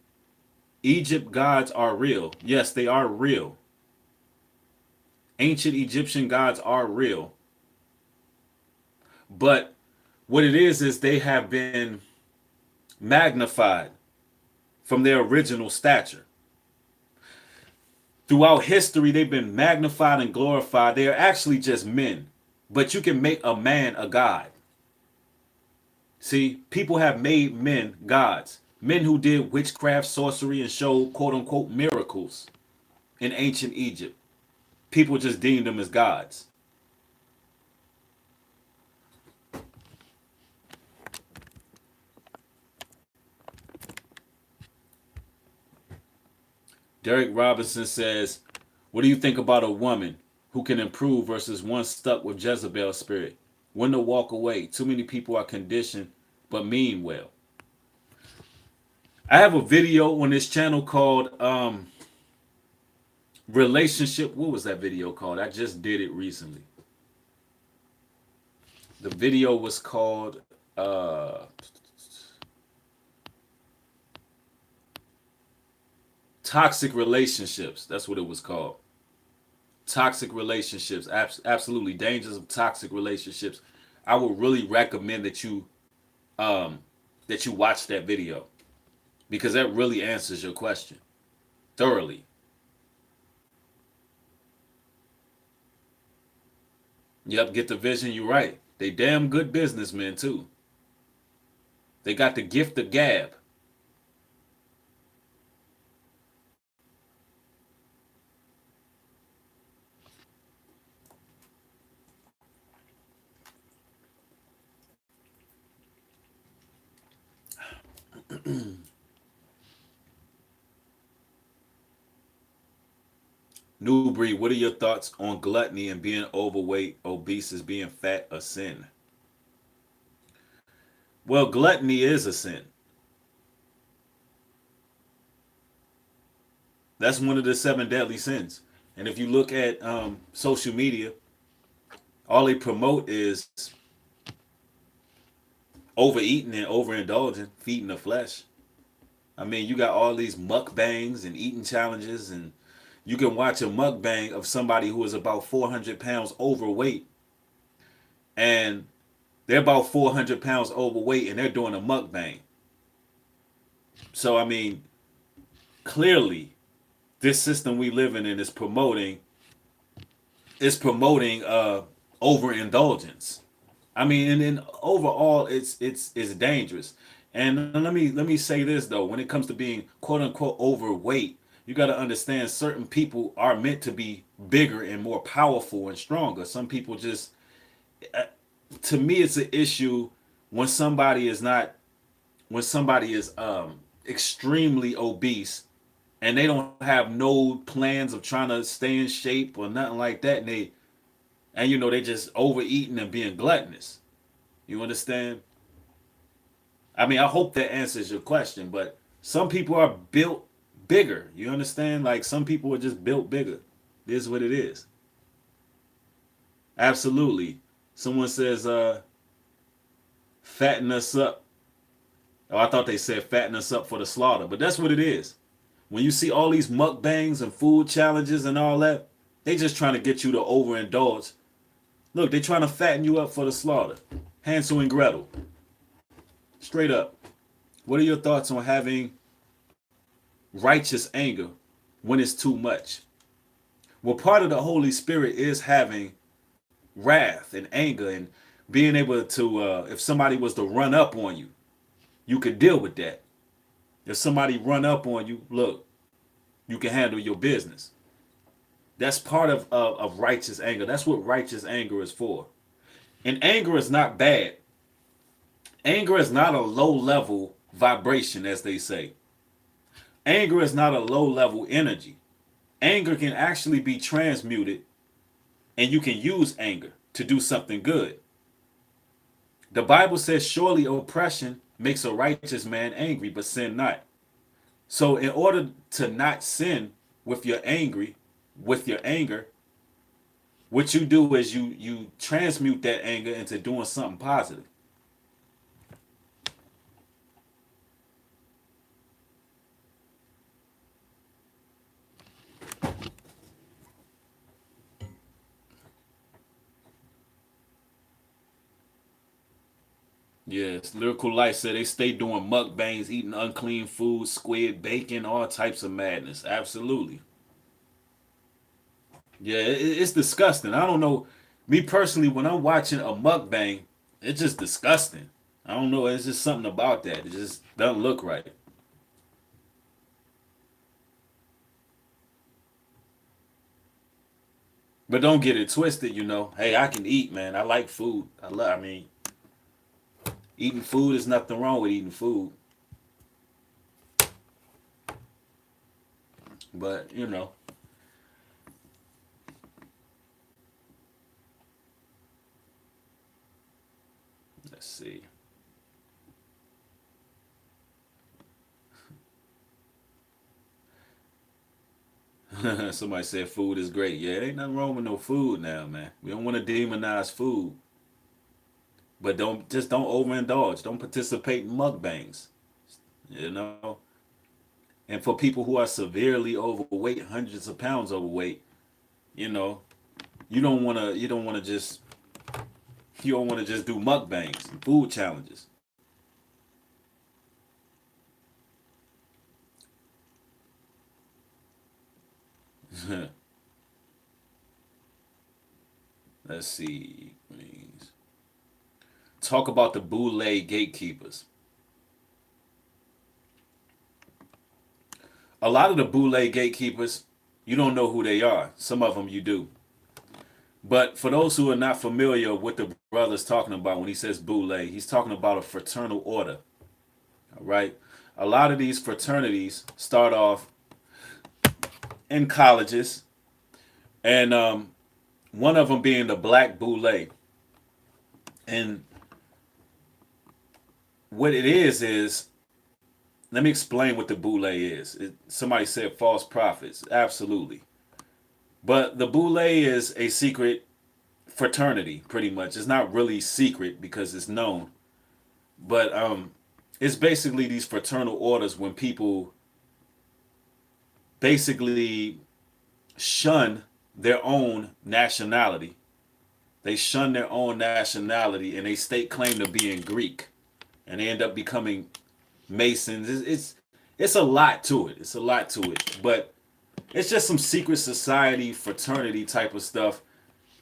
Egypt gods are real? Yes, they are real. Ancient Egyptian gods are real. But what it is they have been magnified from their original stature. Throughout history, they've been magnified and glorified. They are actually just men. But you can make a man a god. See, people have made men gods. Men who did witchcraft, sorcery, and showed quote-unquote miracles in ancient Egypt. People just deemed them as gods. Derek Robinson says, what do you think about a woman who can improve versus one stuck with Jezebel's spirit? When to walk away? Too many people are conditioned but mean well. I have a video on this channel called Relationship. What was that video called? I just did it recently. The video was called Toxic Relationships. That's what it was called. Toxic relationships. Absolutely. Dangers of toxic relationships. I would really recommend that you watch that video because that really answers your question thoroughly. Yep, get the vision. You're right. They damn good businessmen too. They got the gift of gab. New Breed, what are your thoughts on gluttony and being overweight, obese is being fat a sin? Well, gluttony is a sin. That's one of the seven deadly sins. And if you look at social media, all they promote is overeating and overindulging, feeding the flesh. I mean, you got all these mukbangs and eating challenges, and you can watch a mukbang of somebody who is about 400 pounds overweight, and they're about 400 pounds overweight, and they're doing a mukbang. So, I mean, clearly, this system we live in is promoting overindulgence. I mean, and overall, it's dangerous. And let me say this though, when it comes to being quote unquote overweight, you got to understand certain people are meant to be bigger and more powerful and stronger. Some people just, to me, it's an issue when somebody is not, when somebody is extremely obese and they don't have no plans of trying to stay in shape or nothing like that, and you know they just overeating and being gluttonous. You understand? I mean, I hope that answers your question, but some people are built bigger. You understand? Like some people are just built bigger. This is what it is. Absolutely. Someone says, fatten us up. Oh, I thought they said fatten us up for the slaughter, but that's what it is. When you see all these mukbangs and food challenges and all that, they just trying to get you to overindulge. Look, they trying to fatten you up for the slaughter. Hansel and Gretel. Straight up. What are your thoughts on having righteous anger when it's too much? Well, part of the Holy Spirit is having wrath and anger and being able to, if somebody was to run up on you, you could deal with that. If somebody run up on you, look, you can handle your business. That's part of righteous anger. That's what righteous anger is for. And anger is not bad. Anger is not a low level vibration, as they say. Anger is not a low level energy. Anger can actually be transmuted, and you can use anger to do something good. The Bible says, surely oppression makes a righteous man angry, but sin not. So in order to not sin with your anger, what you do is you transmute that anger into doing something positive. Yes, Lyrical Life said they stay doing mukbangs, eating unclean food, squid, bacon, all types of madness. Absolutely. Yeah, it's disgusting. I don't know. Me personally, when I'm watching a mukbang, it's just disgusting. I don't know. It's just something about that. It just doesn't look right. But don't get it twisted, you know. Hey, I can eat, man. I like food. I mean, eating food is nothing wrong with eating food. But, you know, let's see. Somebody said food is great. Yeah, ain't nothing wrong with no food now, man. We don't want to demonize food. But don't overindulge. Don't participate in mukbangs. You know? And for people who are severely overweight, hundreds of pounds overweight, you know, you don't wanna just you don't wanna just do mukbangs and food challenges. Let's see. Talk about the boule gatekeepers. A lot of the boule gatekeepers, you don't know who they are. Some of them you do. But for those who are not familiar with the brother's talking about when he says boule, he's talking about a fraternal order. All right. a lot of these fraternities start off in colleges, and one of them being the Black Boule. And what it is let me explain what the Boule is. Somebody said false prophets. Absolutely. But the Boule is a secret fraternity, pretty much. It's not really secret because it's known. But it's basically these fraternal orders when people basically shun their own nationality. They shun their own nationality and they stake claim to being Greek. And they end up becoming Masons. It's a lot to it. It's a lot to it. But it's just some secret society, fraternity type of stuff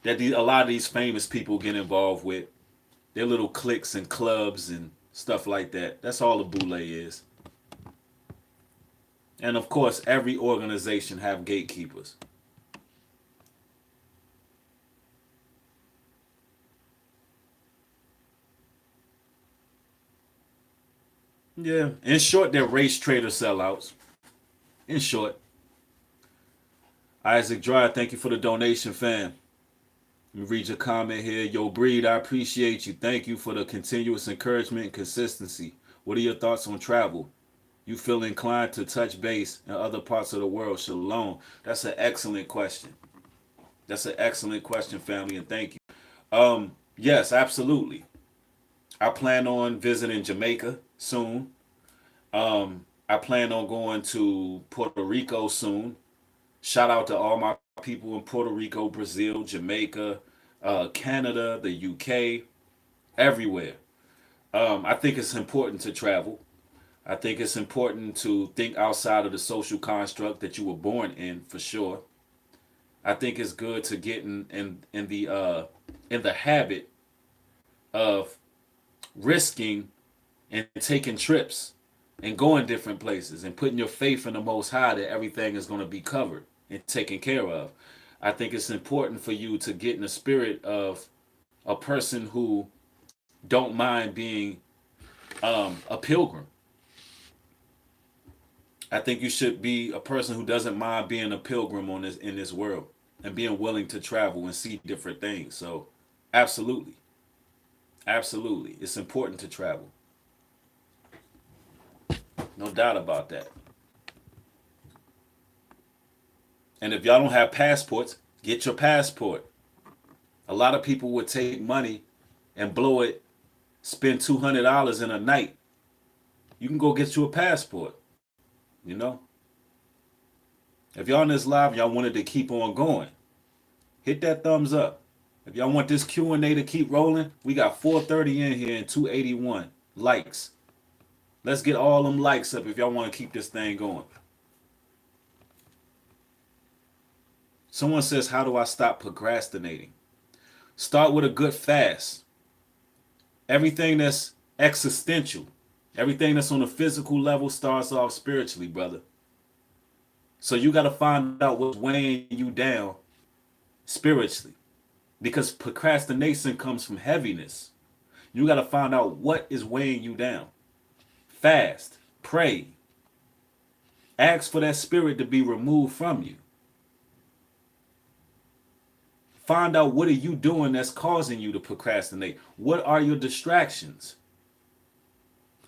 that a lot of these famous people get involved with. Their little cliques and clubs and stuff like that. That's all the Boule is. And of course, every organization have gatekeepers. Yeah. In short, they're race trader sellouts. In short. Isaac Dry, thank you for the donation, fam. Let me read your comment here. Yo, Breed, I appreciate you. Thank you for the continuous encouragement and consistency. What are your thoughts on travel? You feel inclined to touch base in other parts of the world? Shalom. That's an excellent question. That's an excellent question, family, and thank you. Yes, absolutely. I plan on visiting Jamaica soon. I plan on going to Puerto Rico soon. Shout out to all my people in Puerto Rico, Brazil, Jamaica, Canada, the UK, everywhere. I think it's important to travel. I think it's important to think outside of the social construct that you were born in, for sure. I think it's good to get in the habit of risking and taking trips and going different places and putting your faith in the Most High that everything is going to be covered and taken care of. I think it's important for you to get in the spirit of a person who don't mind being a pilgrim. I think you should be a person who doesn't mind being a pilgrim in this world and being willing to travel and see different things. So, absolutely, absolutely, it's important to travel. No doubt about that. And if y'all don't have passports, get your passport. A lot of people would take money and blow it, spend $200 in a night. You can go get you a passport. You know? If y'all in this live, y'all wanted to keep on going, hit that thumbs up. If y'all want this Q&A to keep rolling, we got 430 in here and 281 likes. Let's get all them likes up if y'all want to keep this thing going. Someone says, how do I stop procrastinating? Start with a good fast. Everything that's existential, everything that's on a physical level starts off spiritually, brother. So you got to find out what's weighing you down spiritually. Because procrastination comes from heaviness. You got to find out what is weighing you down. Fast. Pray. Ask for that spirit to be removed from you. Find out what are you doing that's causing you to procrastinate. What are your distractions?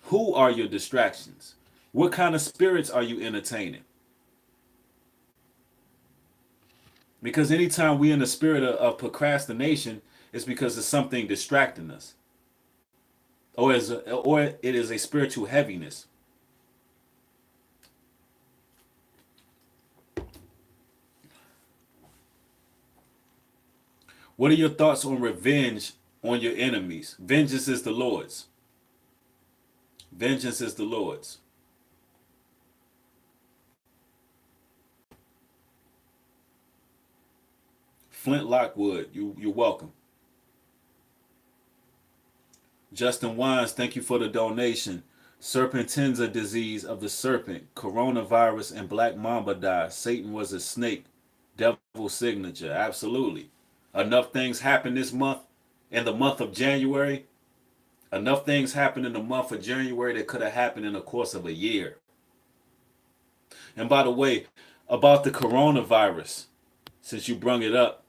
Who are your distractions? What kind of spirits are you entertaining? Because anytime we're in the spirit of procrastination, it's because it's something distracting us. Or it is a spiritual heaviness. What are your thoughts on revenge on your enemies? Vengeance is the Lord's. Vengeance is the Lord's. Flint Lockwood, you're welcome. Justin Wines, thank you for the donation. Serpentinza disease of the serpent, coronavirus, and black mamba die. Satan was a snake. Devil signature. Absolutely. Enough things happened this month, in the month of January. Enough things happened in the month of January that could have happened in the course of a year. And by the way, about the coronavirus, since you brung it up,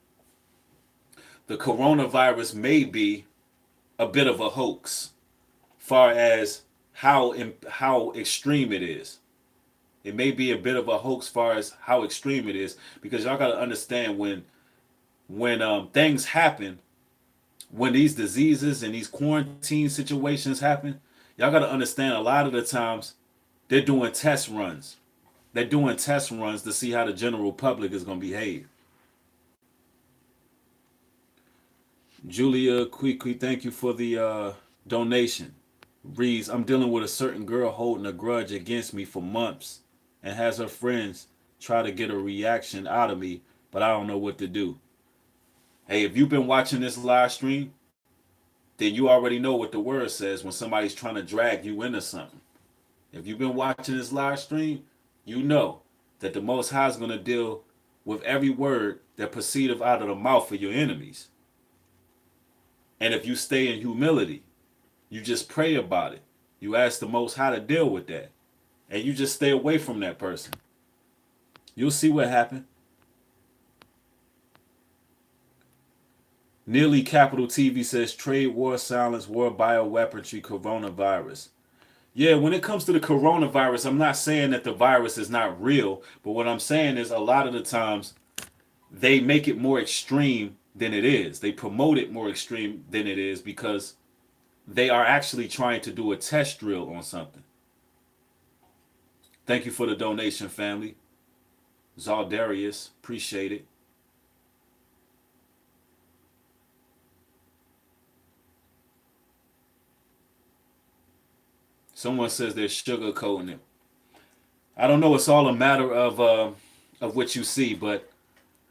the coronavirus may be a bit of a hoax, far as how extreme it is. It may be a bit of a hoax, far as how extreme it is, because y'all gotta understand when things happen, when these diseases and these quarantine situations happen, y'all gotta understand a lot of the times they're doing test runs. They're doing test runs to see how the general public is gonna behave. Julia Quiqui, thank you for the donation. Reads, I'm dealing with a certain girl holding a grudge against me for months and has her friends try to get a reaction out of me, but I don't know what to do. Hey, if you've been watching this live stream, then you already know what the word says when somebody's trying to drag you into something. If you've been watching this live stream, you know that the Most High is going to deal with every word that proceedeth out of the mouth of your enemies. And if you stay in humility, you just pray about it. You ask the Most High to deal with that. And you just stay away from that person. You'll see what happened. Nearly Capital TV says trade war, silence war, bioweaponry, coronavirus. Yeah, when it comes to the coronavirus, I'm not saying that the virus is not real, but what I'm saying is a lot of the times they make it more extreme than it is. They promote it more extreme than it is because they are actually trying to do a test drill on something. Thank you for the donation, family. Zaldarius, appreciate it. Someone says they're sugarcoating it. I don't know. It's all a matter of what you see. But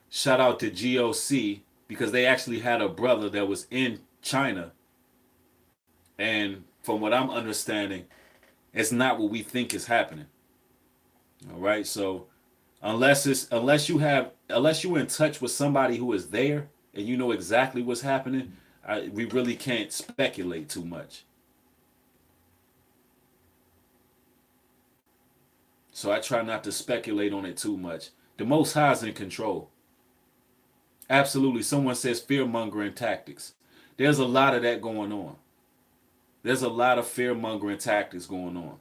shout out to GOC because they actually had a brother that was in China, and from what I'm understanding, it's not what we think is happening. All right. So unless you're in touch with somebody who is there and you know exactly what's happening, we really can't speculate too much. So I try not to speculate on it too much. The Most High is in control. Absolutely. Someone says fear mongering tactics. There's a lot of that going on. There's a lot of fear mongering tactics going on.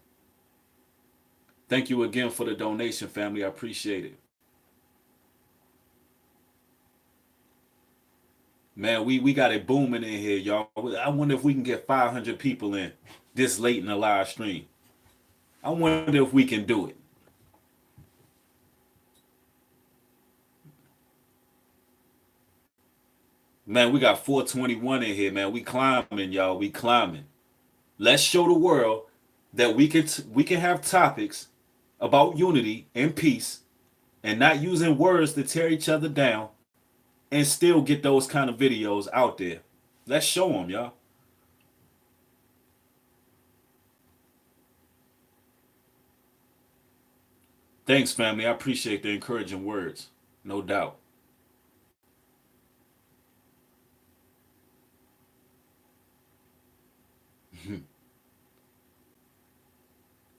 Thank you again for the donation, family. I appreciate it. Man, we got it booming in here, y'all. I wonder if we can get 500 people in this late in the live stream. I wonder if we can do it. Man, we got 421 in here, man. We climbing, y'all. We climbing. Let's show the world that we can have topics about unity and peace and not using words to tear each other down and still get those kind of videos out there. Let's show them, y'all. Thanks, family. I appreciate the encouraging words. No doubt.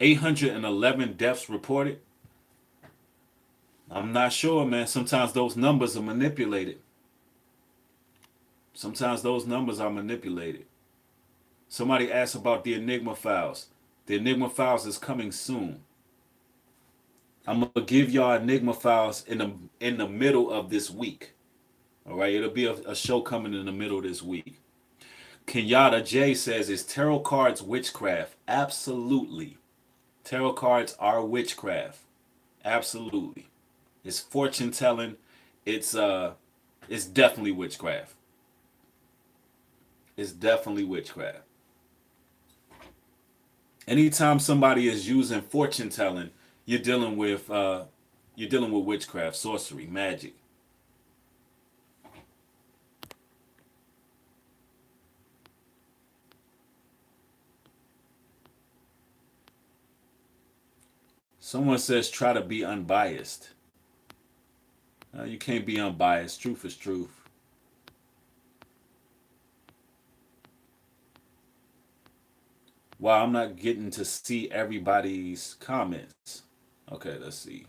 811 deaths reported. I'm not sure, man. Sometimes those numbers are manipulated. Sometimes those numbers are manipulated. Somebody asked about the Enigma files. The Enigma files is coming soon. I'm gonna give y'all Enigma files in the middle of this week. All right, it'll be a show coming in the middle of this week. Kenyatta J says, "Is tarot cards witchcraft?" Absolutely. Tarot cards are witchcraft. Absolutely. It's fortune telling. It's definitely witchcraft. It's definitely witchcraft. Anytime somebody is using fortune telling, you're dealing with witchcraft, sorcery, magic. Someone says try to be unbiased. You can't be unbiased. Truth is truth. Wow, I'm not getting to see everybody's comments. Okay, let's see.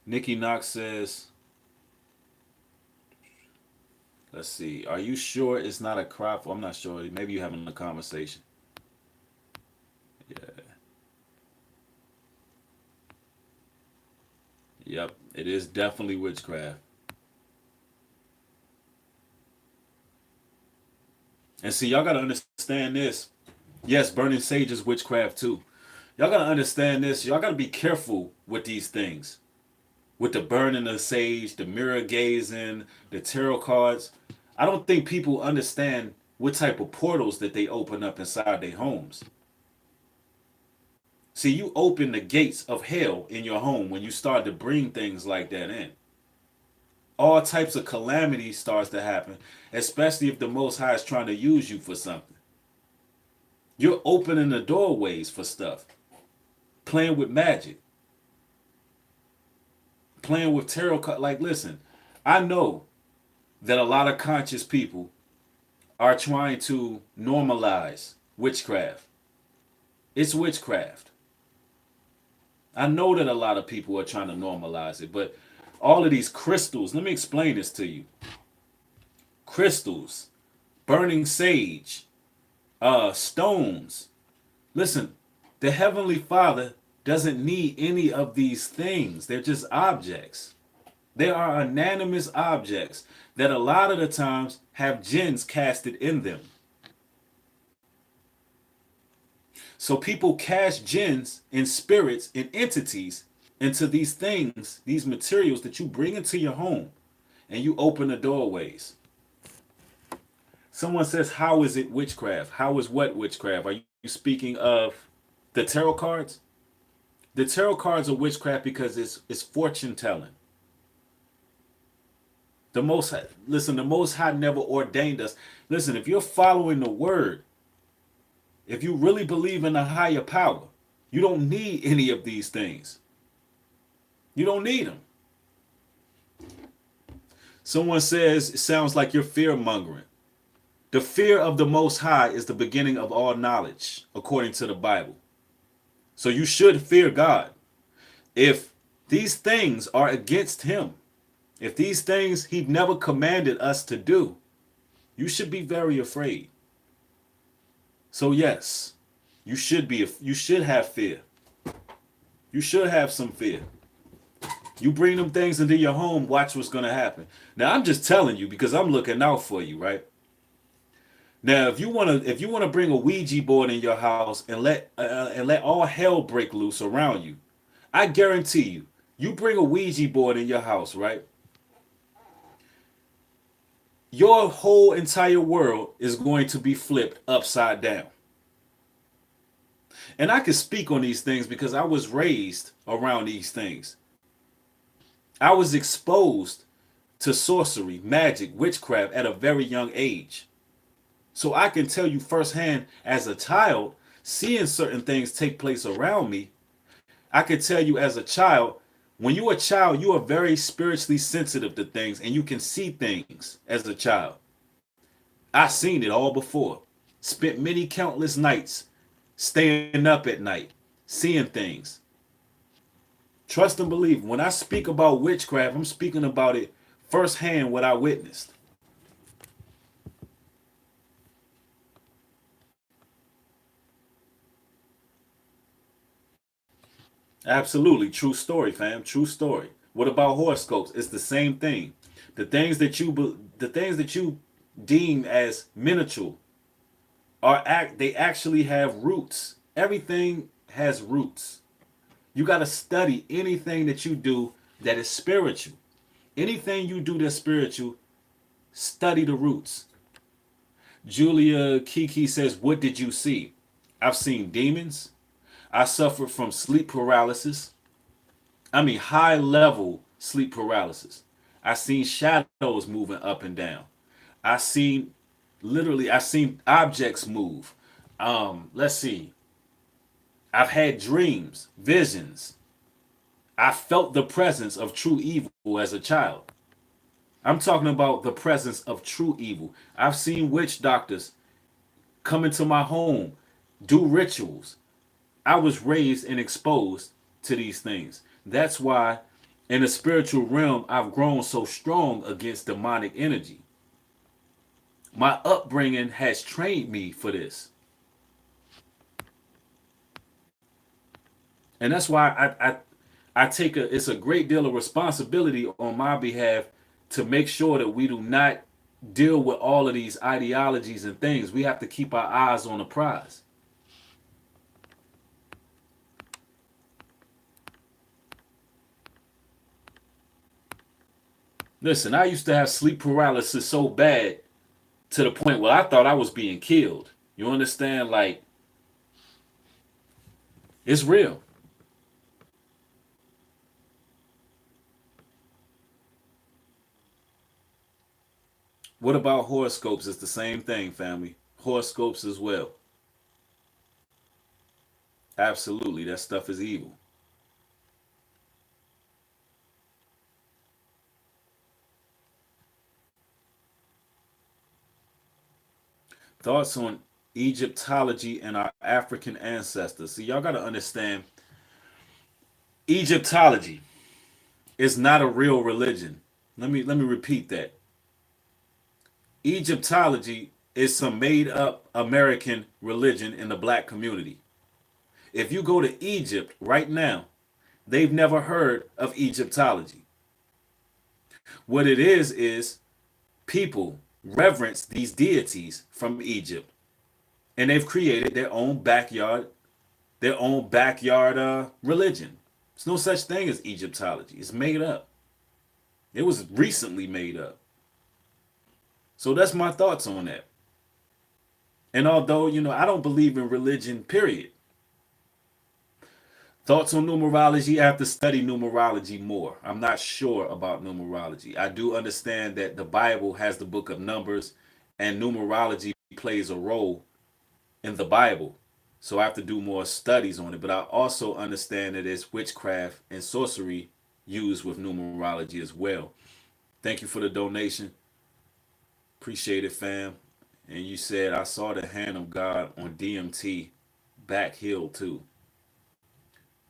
Nikki Knox says, let's see. Are you sure it's not a crop? I'm not sure. Maybe you're having a conversation. Yeah. Yep. It is definitely witchcraft. And see, y'all gotta understand this. Yes, burning sage is witchcraft too. Y'all gotta understand this. Y'all gotta be careful with these things. With the burning of sage, the mirror gazing, the tarot cards. I don't think people understand what type of portals that they open up inside their homes. See, you open the gates of hell in your home when you start to bring things like that in. All types of calamity starts to happen, especially if the Most High is trying to use you for something. You're opening the doorways for stuff, playing with magic, playing with tarot cards. Like, listen, I know that a lot of conscious people are trying to normalize witchcraft. It's witchcraft. I know that a lot of people are trying to normalize it, but all of these crystals, let me explain this to you. Crystals, burning sage, stones. Listen, the Heavenly Father doesn't need any of these things. They're just objects. They are inanimate objects that a lot of the times have jinns casted in them. So people cast jinns and spirits and entities into these things, these materials that you bring into your home, and you open the doorways. Someone says, how is it witchcraft? How is what witchcraft? Are you speaking of the tarot cards? The tarot cards are witchcraft because it's fortune telling. The most listen, the Most High never ordained us. Listen, if you're following the word, if you really believe in a higher power, you don't need any of these things. You don't need them. Someone says it sounds like you're fear mongering. The fear of the Most High is the beginning of all knowledge, according to the Bible. So you should fear God. If these things are against Him, if these things He never commanded us to do, you should be very afraid. So yes, you should have fear. You should have some fear. You bring them things into your home, watch what's going to happen. Now I'm just telling you because I'm looking out for you, right? Now if you want to bring a Ouija board in your house and let all hell break loose around you, I guarantee you, you bring a Ouija board in your house, right? Your whole entire world is going to be flipped upside down. And I can speak on these things because I was raised around these things. I was exposed to sorcery, magic, witchcraft at a very young age. So I can tell you firsthand as a child, seeing certain things take place around me, I can tell you as a child, when you're a child, you are very spiritually sensitive to things and you can see things as a child. I've seen it all before. Spent many countless nights staying up at night, seeing things. Trust and believe. When I speak about witchcraft, I'm speaking about it firsthand, what I witnessed. Absolutely. True story, fam. True story. What about horoscopes? It's the same thing. The things that you deem as miniature they actually have roots. Everything has roots. You got to study anything that you do that is spiritual. Anything you do that's spiritual, study the roots. Julia Kiki says, what did you see? I've seen demons. I suffered from sleep paralysis. I mean, high level sleep paralysis. I seen shadows moving up and down. I seen I seen objects move. Let's see. I've had dreams, visions. I felt the presence of true evil as a child. I'm talking about the presence of true evil. I've seen witch doctors come into my home, do rituals. I was raised and exposed to these things. That's why in the spiritual realm, I've grown so strong against demonic energy. My upbringing has trained me for this. And that's why I take it's a great deal of responsibility on my behalf to make sure that we do not deal with all of these ideologies and things. We have to keep our eyes on the prize. Listen, I used to have sleep paralysis so bad to the point where I thought I was being killed. You understand? Like, it's real. What about horoscopes? It's the same thing, family. Horoscopes as well. Absolutely, that stuff is evil. Thoughts on Egyptology and our African ancestors. See, y'all got to understand Egyptology is not a real religion. Let me repeat that. Egyptology is some made up American religion in the black community. If you go to Egypt right now, they've never heard of Egyptology. What it is people reverence these deities from Egypt, and they've created their own backyard religion. There's no such thing as Egyptology. It's made up. It was recently made up. So that's my thoughts on that. And although, I don't believe in religion, period. Thoughts on numerology? I have to study numerology more. I'm not sure about numerology. I do understand that the Bible has the book of Numbers, and numerology plays a role in the Bible. So I have to do more studies on it. But I also understand that there's witchcraft and sorcery used with numerology as well. Thank you for the donation. Appreciate it, fam. And you said, I saw the hand of God on DMT back hill too.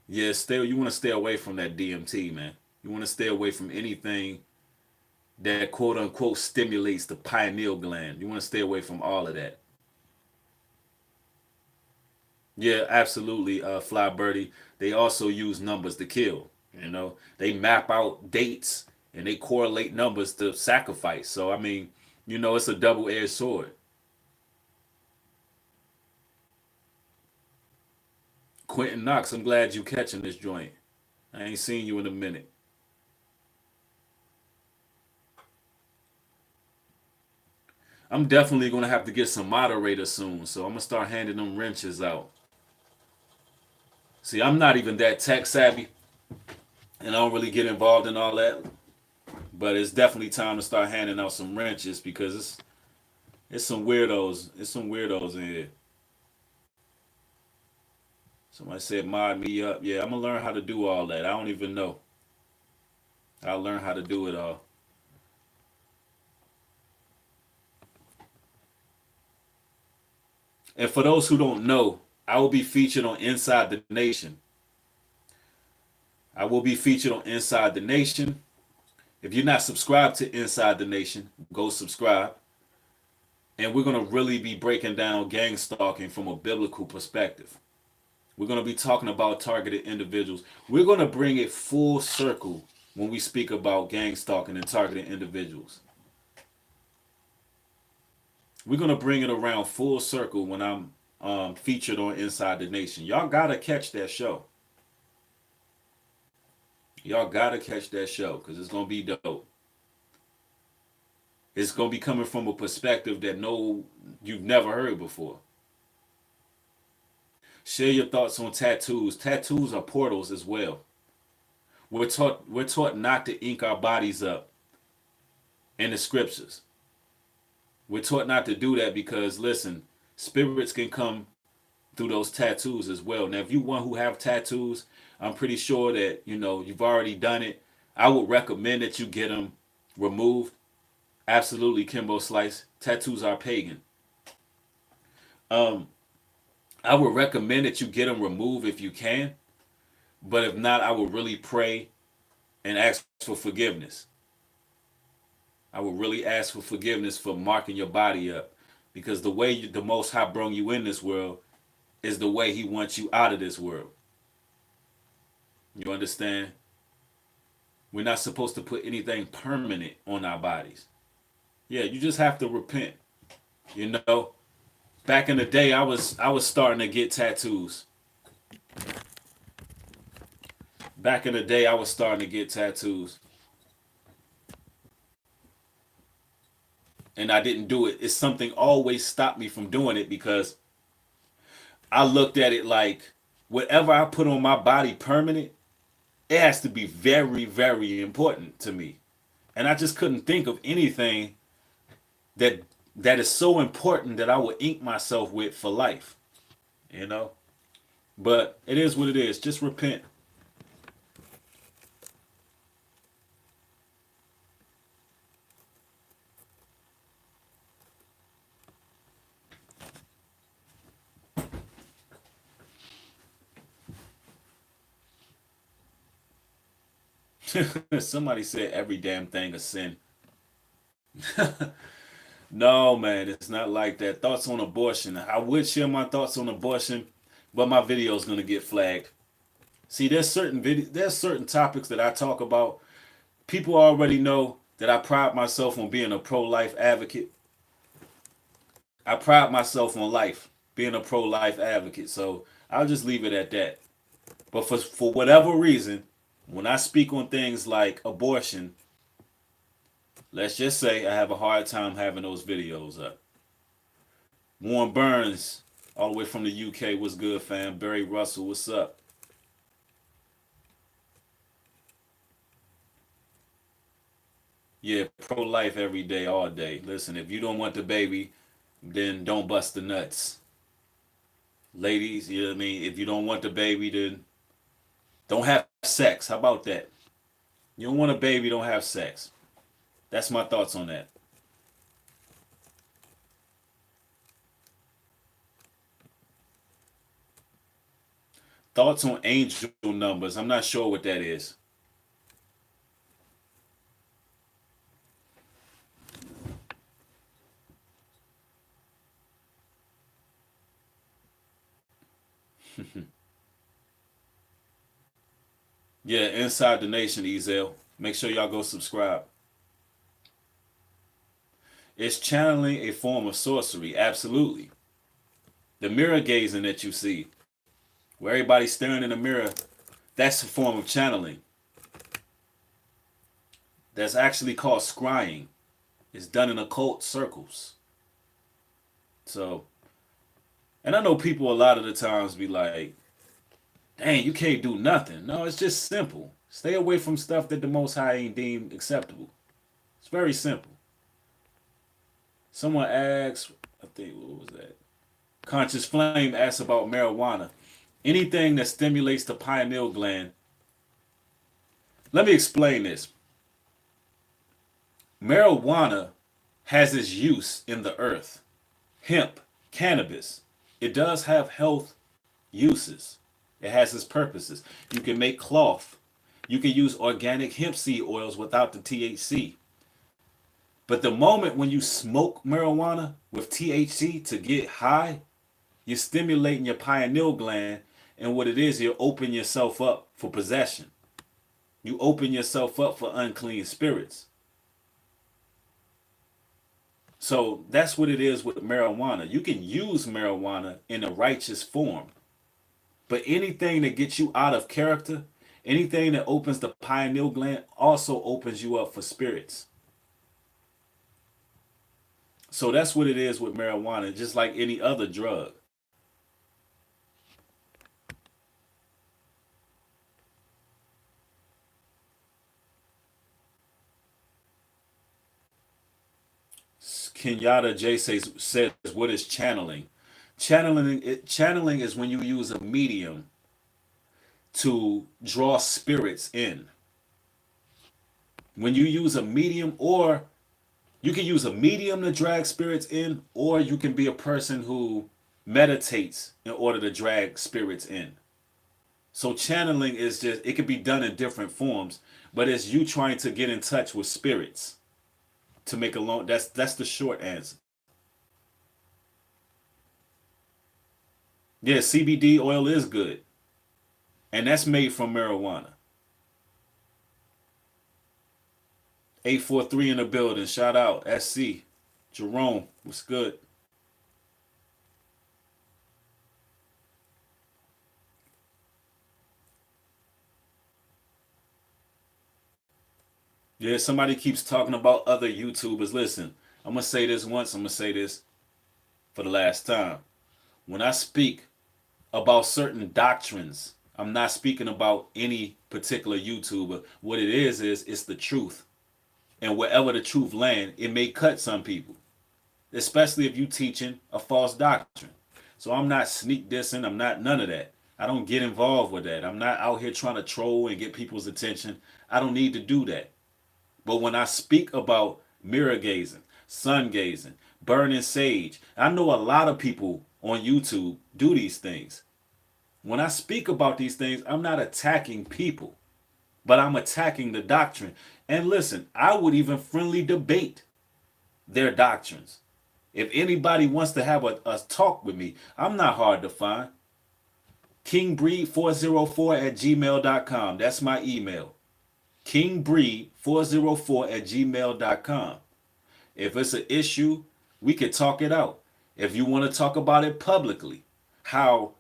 Yeah, you want to stay away from that DMT, man. You want to stay away from anything that quote unquote stimulates the pineal gland. You want to stay away from all of that. Yeah, absolutely, Fly Birdie. They also use numbers to kill. They map out dates and they correlate numbers to sacrifice. So, I mean, it's a double edged sword. Quentin Knox, I'm glad you catching this joint. I ain't seen you in a minute. I'm definitely gonna have to get some moderators soon, so I'm gonna start handing them wrenches out. See, I'm not even that tech savvy, and I don't really get involved in all that. But it's definitely time to start handing out some wrenches because it's some weirdos. It's some weirdos in here. Somebody said mod me up. Yeah, I'm gonna learn how to do all that. I don't even know. I'll learn how to do it all. And for those who don't know, I will be featured on Inside the Nation. I will be featured on Inside the Nation. If you're not subscribed to Inside the Nation, go subscribe. And we're going to really be breaking down gang stalking from a biblical perspective. We're going to be talking about targeted individuals. We're going to bring it full circle when we speak about gang stalking and targeted individuals. We're going to bring it around full circle when I'm featured on Inside the Nation. Y'all got to catch that show. Y'all got to catch that show because it's going to be dope. It's going to be coming from a perspective that you've never heard before. Share your thoughts on tattoos. Tattoos are portals as well. We're taught not to ink our bodies up in the scriptures. We're taught not to do that because, listen, spirits can come through those tattoos as well. Now, if you one who have tattoos, I'm pretty sure that, you've already done it. I would recommend that you get them removed. Absolutely, Kimbo Slice. Tattoos are pagan. Um, I would recommend that you get them removed if you can, but if not, I would really pray and ask for forgiveness. I would really ask for forgiveness for marking your body up, because the way the Most High brung you in this world is the way He wants you out of this world. You understand? We're not supposed to put anything permanent on our bodies. Yeah, you just have to repent. You know, back in the day, I was starting to get tattoos. Back in the day, I was starting to get tattoos, and I didn't do it. It's something always stopped me from doing it because I looked at it like whatever I put on my body permanent, it has to be very, very important to me. And I just couldn't think of anything that that is so important that I would ink myself with for life. You know? But it is what it is. Just repent. Somebody said every damn thing a sin. No, man, it's not like that. Thoughts on abortion. I would share my thoughts on abortion, but my video is gonna get flagged. See, there's certain topics that I talk about. People already know that I pride myself on being a pro-life advocate. I pride myself on life, being a pro-life advocate. So I'll just leave it at that. But for whatever reason, when I speak on things like abortion, let's just say I have a hard time having those videos up. Warren Burns, all the way from the UK, what's good, fam? Barry Russell, what's up? Yeah, pro life every day, all day. Listen, if you don't want the baby, then don't bust the nuts. Ladies, you know what I mean? If you don't want the baby, then don't have sex. How about that? You don't want a baby, don't have sex. That's my thoughts on that. Thoughts on angel numbers. I'm not sure what that is. Yeah, Inside the Nation, Ezel. Make sure y'all go subscribe. It's channeling a form of sorcery, absolutely. The mirror gazing that you see, where everybody's staring in the mirror, that's a form of channeling. That's actually called scrying. It's done in occult circles. So, and I know people a lot of the times be like, dang, you can't do nothing. No, it's just simple. Stay away from stuff that the Most High ain't deemed acceptable. It's very simple. Someone asked, I think, what was that? Conscious Flame asked about marijuana. Anything that stimulates the pineal gland. Let me explain this. Marijuana has its use in the earth. Hemp, cannabis, it does have health uses. It has its purposes. You can make cloth. You can use organic hemp seed oils without the THC. But the moment when you smoke marijuana with THC to get high, you're stimulating your pineal gland. And what it is, you open yourself up for possession. You open yourself up for unclean spirits. So that's what it is with marijuana. You can use marijuana in a righteous form. But anything that gets you out of character, anything that opens the pineal gland also opens you up for spirits. So that's what it is with marijuana, just like any other drug. Kenyatta J says, what is channeling? Channeling is when you use a medium to draw spirits in. When you use a medium, or you can use a medium to drag spirits in, or you can be a person who meditates in order to drag spirits in. So channeling is just, it can be done in different forms, but it's you trying to get in touch with spirits to make a long, that's the short answer. Yeah, CBD oil is good. And that's made from marijuana. 843 in the building. Shout out. SC. Jerome. What's good? Yeah, somebody keeps talking about other YouTubers. Listen, I'm going to say this once. I'm going to say this for the last time. When I speak about certain doctrines, I'm not speaking about any particular YouTuber. What it is it's the truth. And wherever the truth land, it may cut some people, especially if you teaching a false doctrine. So I'm not sneak dissing. I'm not none of that. I don't get involved with that. I'm not out here trying to troll and get people's attention. I don't need to do that. But when I speak about mirror gazing, sun gazing, burning sage, I know a lot of people on YouTube do these things. When I speak about these things, I'm not attacking people, but I'm attacking the doctrine. And listen, I would even friendly debate their doctrines. If anybody wants to have a talk with me, I'm not hard to find. kingbreed404@gmail.com. That's my email. kingbreed404@gmail.com. If it's an issue, we could talk it out. If you want to talk about it publicly, how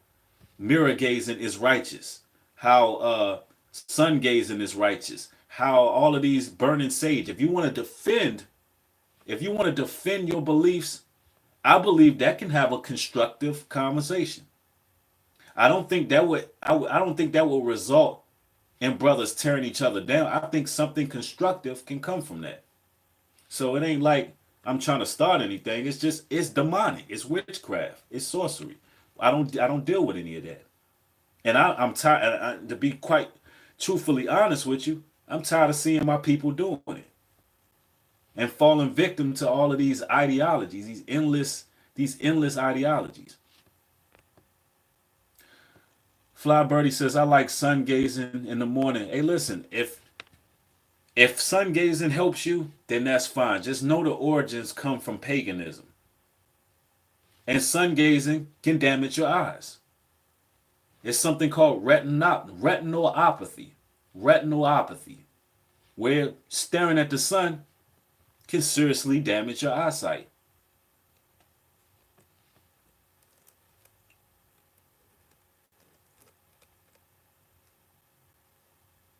mirror gazing is righteous, how sun gazing is righteous, how all of these burning sage. If you want to defend your beliefs, I believe that can have a constructive conversation. I don't think that would I don't think that will result in brothers tearing each other down. I think something constructive can come from that. So it ain't like I'm trying to start anything. It's just it's demonic. It's witchcraft. It's sorcery. I don't deal with any of that. And I'm tired. To be quite truthfully honest with you, I'm tired of seeing my people doing it and falling victim to all of these ideologies, these endless ideologies. Fly Birdie says, I like sun gazing in the morning. Hey, listen, if sun gazing helps you, then that's fine. Just know the origins come from paganism. And sun gazing can damage your eyes. It's something called retinopathy. Retinopathy, where staring at the sun can seriously damage your eyesight.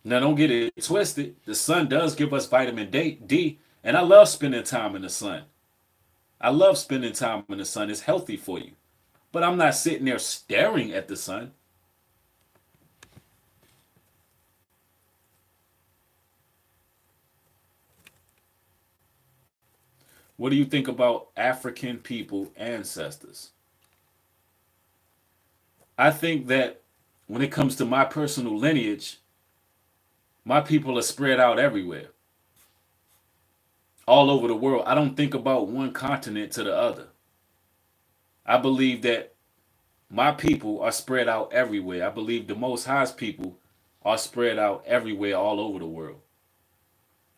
Now, don't get it twisted. The sun does give us vitamin D, and I love spending time in the sun. I love spending time in the sun. It's healthy for you. But I'm not sitting there staring at the sun. What do you think about African people ancestors? I think that when it comes to my personal lineage, my people are spread out everywhere, all over the world. I don't think about one continent to the other. I believe that my people are spread out everywhere. I believe the Most High's people are spread out everywhere, all over the world.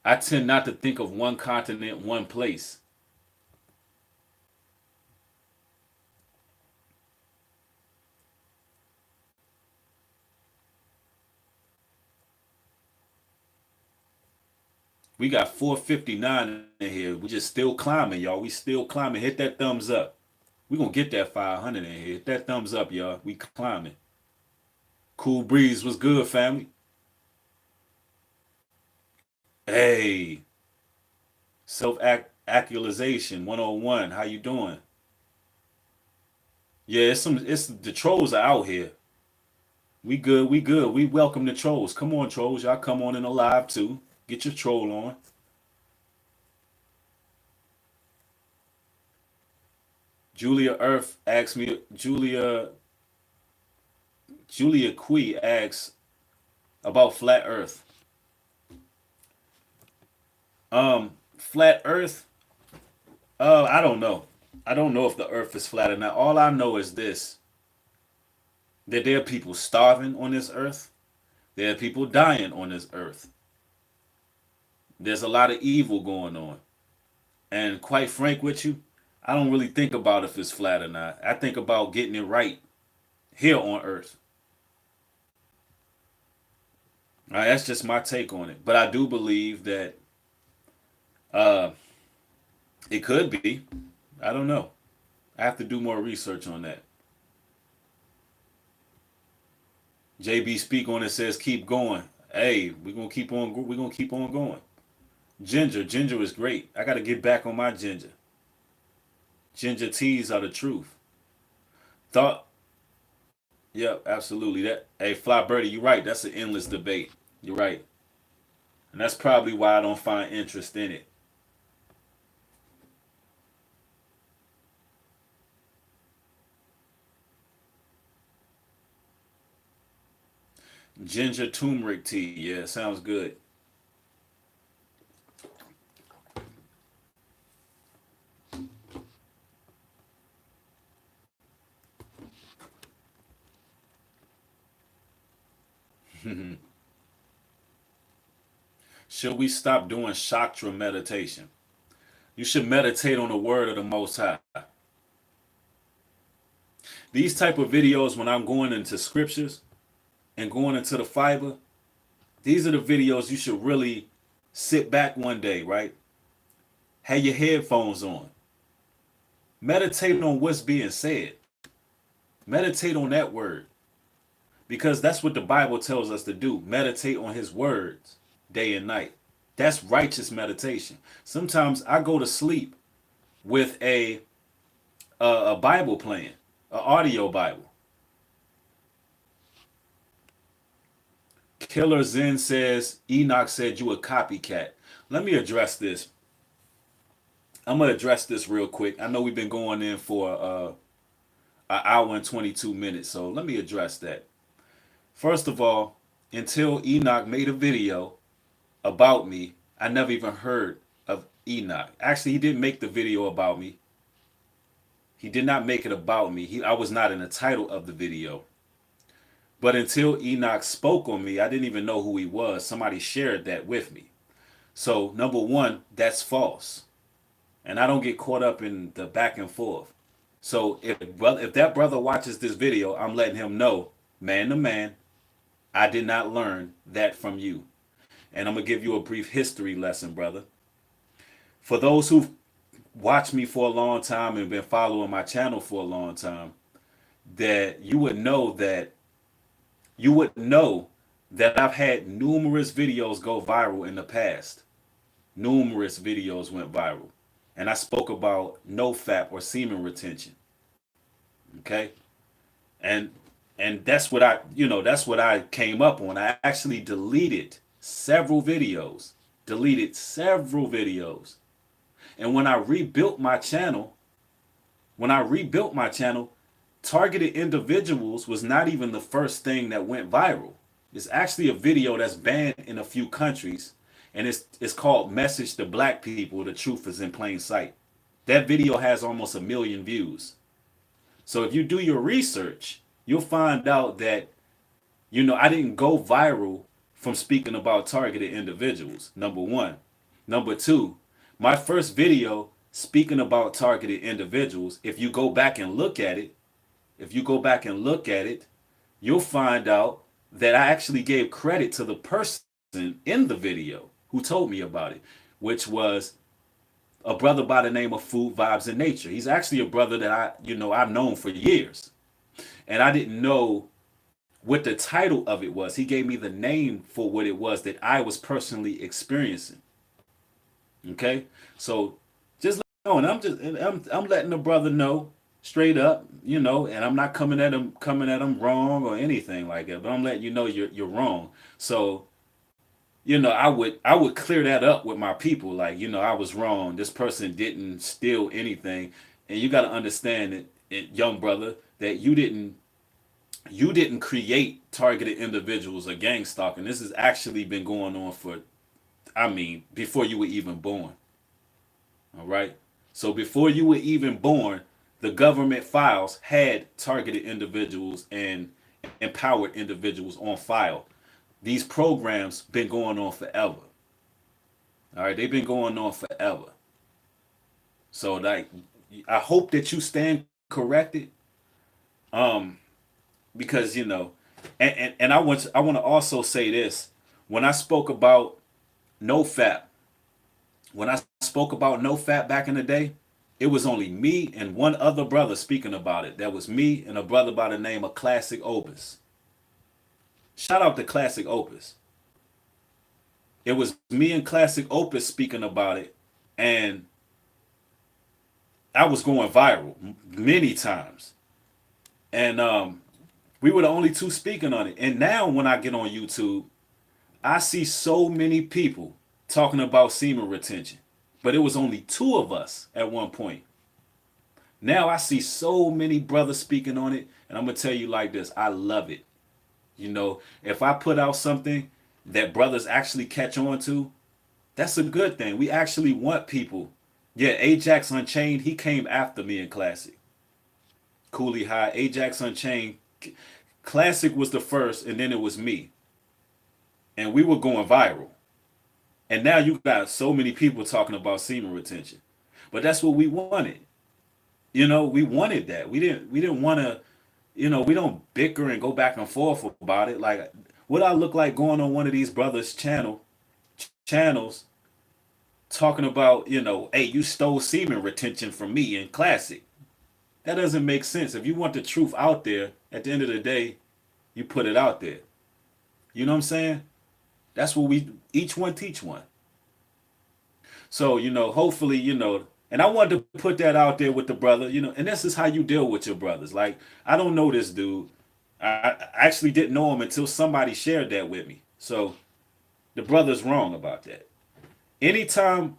I tend not to think of one continent, one place. We got 459 in here. We just still climbing, y'all. We still climbing. Hit that thumbs up. We gonna get that 500 in here. Hit that thumbs up, y'all. We climbing. Cool breeze was good, family. Hey, self-actualization 101. How you doing? Yeah, it's the trolls are out here. We good, we good. We welcome the trolls. Come on, trolls. Y'all come on in the live too. Get your troll on. Julia Earth asked me, Julia Quee asks about flat Earth. Flat Earth. I don't know. I don't know if the earth is flat or not. All I know is this, that there are people starving on this earth. There are people dying on this earth. There's a lot of evil going on. And quite frank with you, I don't really think about if it's flat or not. I think about getting it right here on earth. All right, that's just my take on it. But I do believe that uh, it could be. I don't know. I have to do more research on that. JB Speak on it says keep going. Hey, we're gonna keep on. We're gonna keep on going. Ginger is great. I gotta get back on my ginger. Ginger teas are the truth. Thought. Yep, absolutely. That. Hey, Fly Birdie, you're right. That's an endless debate. You're right, and that's probably why I don't find interest in it. Ginger turmeric tea. Yeah, sounds good. Should we stop doing chakra meditation? You should meditate on the word of the Most High. These type of videos, when I'm going into scriptures and going into the fiber, these are the videos you should really sit back one day, right? Have your headphones on. Meditate on what's being said. Meditate on that word. Because that's what the Bible tells us to do. Meditate on his words day and night. That's righteous meditation. Sometimes I go to sleep with a Bible playing, an audio Bible. Killer Zen says, Enoch said you a copycat. Let me address this. I'm gonna address this real quick. I know we've been going in for an hour and 22 minutes, so let me address that. First of all, until Enoch made a video about me, I never even heard of Enoch. Actually, he didn't make the video about me. He did not make it about me. I was not in the title of the video. But until Enoch spoke on me, I didn't even know who he was. Somebody shared that with me. So, number one, that's false. And I don't get caught up in the back and forth. So, if that brother watches this video, I'm letting him know, man to man, I did not learn that from you. And I'm going to give you a brief history lesson, brother. For those who've watched me for a long time and been following my channel for a long time, that you would know that I've had numerous videos go viral in the past. Numerous videos went viral. And I spoke about NoFap or semen retention. Okay? And that's what that's what I came up on. I actually deleted several videos. And when I rebuilt my channel, targeted individuals was not even the first thing that went viral. It's actually a video that's banned in a few countries, and it's called Message to Black People, the Truth is in Plain Sight. That video has almost 1 million views. So if you do your research, you'll find out that, I didn't go viral from speaking about targeted individuals, number one. Number two, my first video speaking about targeted individuals, if you go back and look at it, you'll find out that I actually gave credit to the person in the video who told me about it, which was a brother by the name of Food Vibes in Nature. He's actually a brother that I've known for years. And I didn't know what the title of it was. He gave me the name for what it was that I was personally experiencing. Okay? So just let me know, and I'm letting the brother know straight up, and I'm not coming at him wrong or anything like that, but I'm letting you know you're wrong. So, I would clear that up with my people, like, I was wrong. This person didn't steal anything. And you got to understand that, young brother, that you didn't create targeted individuals or gang stalking. This has actually been going on before you were even born. All right. So before you were even born, the government files had targeted individuals and empowered individuals on file. These programs been going on forever. All right, they've been going on forever. So like, I hope that you stand corrected. Um, because and I want to also say this. When I spoke about no fap, when I spoke about no fap back in the day, it was only me and one other brother speaking about it. That was me and a brother by the name of Classic Opus. Shout out to Classic Opus. It was me and Classic Opus speaking about it, and I was going viral many times. And we were the only two speaking on it. And now when I get on YouTube, I see so many people talking about semen retention. But it was only two of us at one point. Now I see so many brothers speaking on it, and I'm gonna tell you like this: I love it. If I put out something that brothers actually catch on to, that's a good thing. We actually want people. Yeah, Ajax Unchained, he came after me in Classic. Cooley High, Ajax Unchained. Classic was the first, and then it was me. And we were going viral. And now you got so many people talking about semen retention. But that's what we wanted. We wanted that. We didn't want to, we don't bicker and go back and forth about it. Like, what I look like going on one of these brothers' channels talking about, hey, you stole semen retention from me in Classic. That doesn't make sense. If you want the truth out there, at the end of the day, you put it out there. You know what I'm saying? That's what each one teach one. So, hopefully, and I wanted to put that out there with the brother, and this is how you deal with your brothers. Like, I don't know this dude. I actually didn't know him until somebody shared that with me. So the brother's wrong about that. Anytime,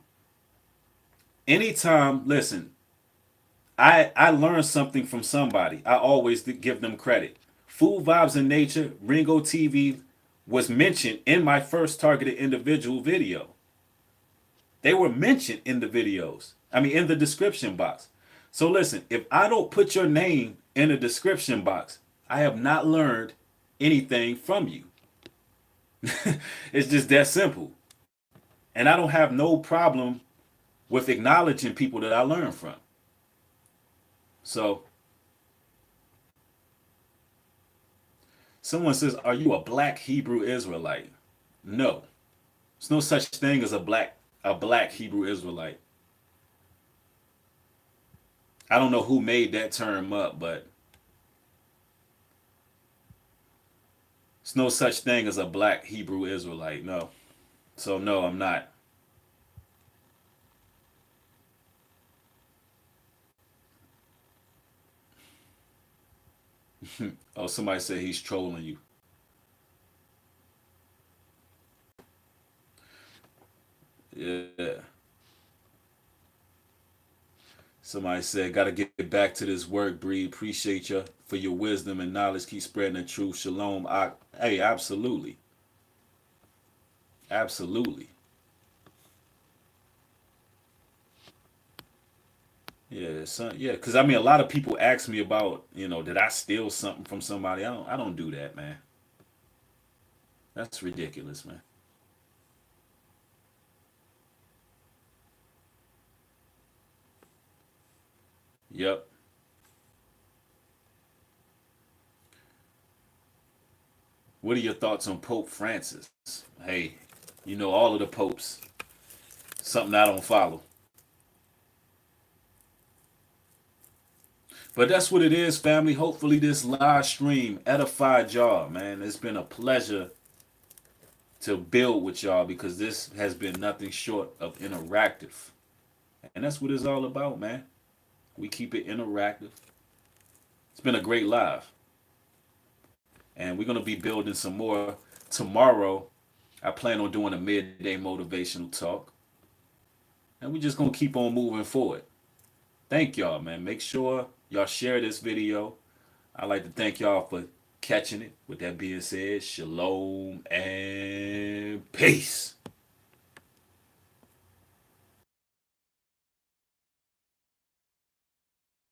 listen, I learned something from somebody. I always give them credit. Food Vibes in Nature, Ringo TV was mentioned in my first targeted individual video. They were mentioned in the videos. I mean, in the description box. So listen, if I don't put your name in the description box, I have not learned anything from you. It's just that simple. And I don't have no problem with acknowledging people that I learn from. So, someone says, "Are you a black Hebrew Israelite?" No. There's no such thing as a black Hebrew Israelite. I don't know who made that term up, but there's no such thing as a black Hebrew Israelite. No. So no, I'm not. Oh, somebody said he's trolling you. Yeah. Somebody said, "Gotta get back to this work, Bree. Appreciate you for your wisdom and knowledge. Keep spreading the truth. Shalom." Hey, absolutely. Absolutely. Yeah, son. Yeah, because I mean, a lot of people ask me about, did I steal something from somebody? I don't do that, man. That's ridiculous, man. Yep. What are your thoughts on Pope Francis? Hey, all of the popes. Something I don't follow. But that's what it is, family. Hopefully, this live stream edified y'all, man. It's been a pleasure to build with y'all because this has been nothing short of interactive. And that's what it's all about, man. We keep it interactive. It's been a great live. And we're going to be building some more tomorrow. I plan on doing a midday motivational talk. And we're just going to keep on moving forward. Thank y'all, man. Make sure y'all share this video. I'd like to thank y'all for catching it. With that being said, shalom and peace.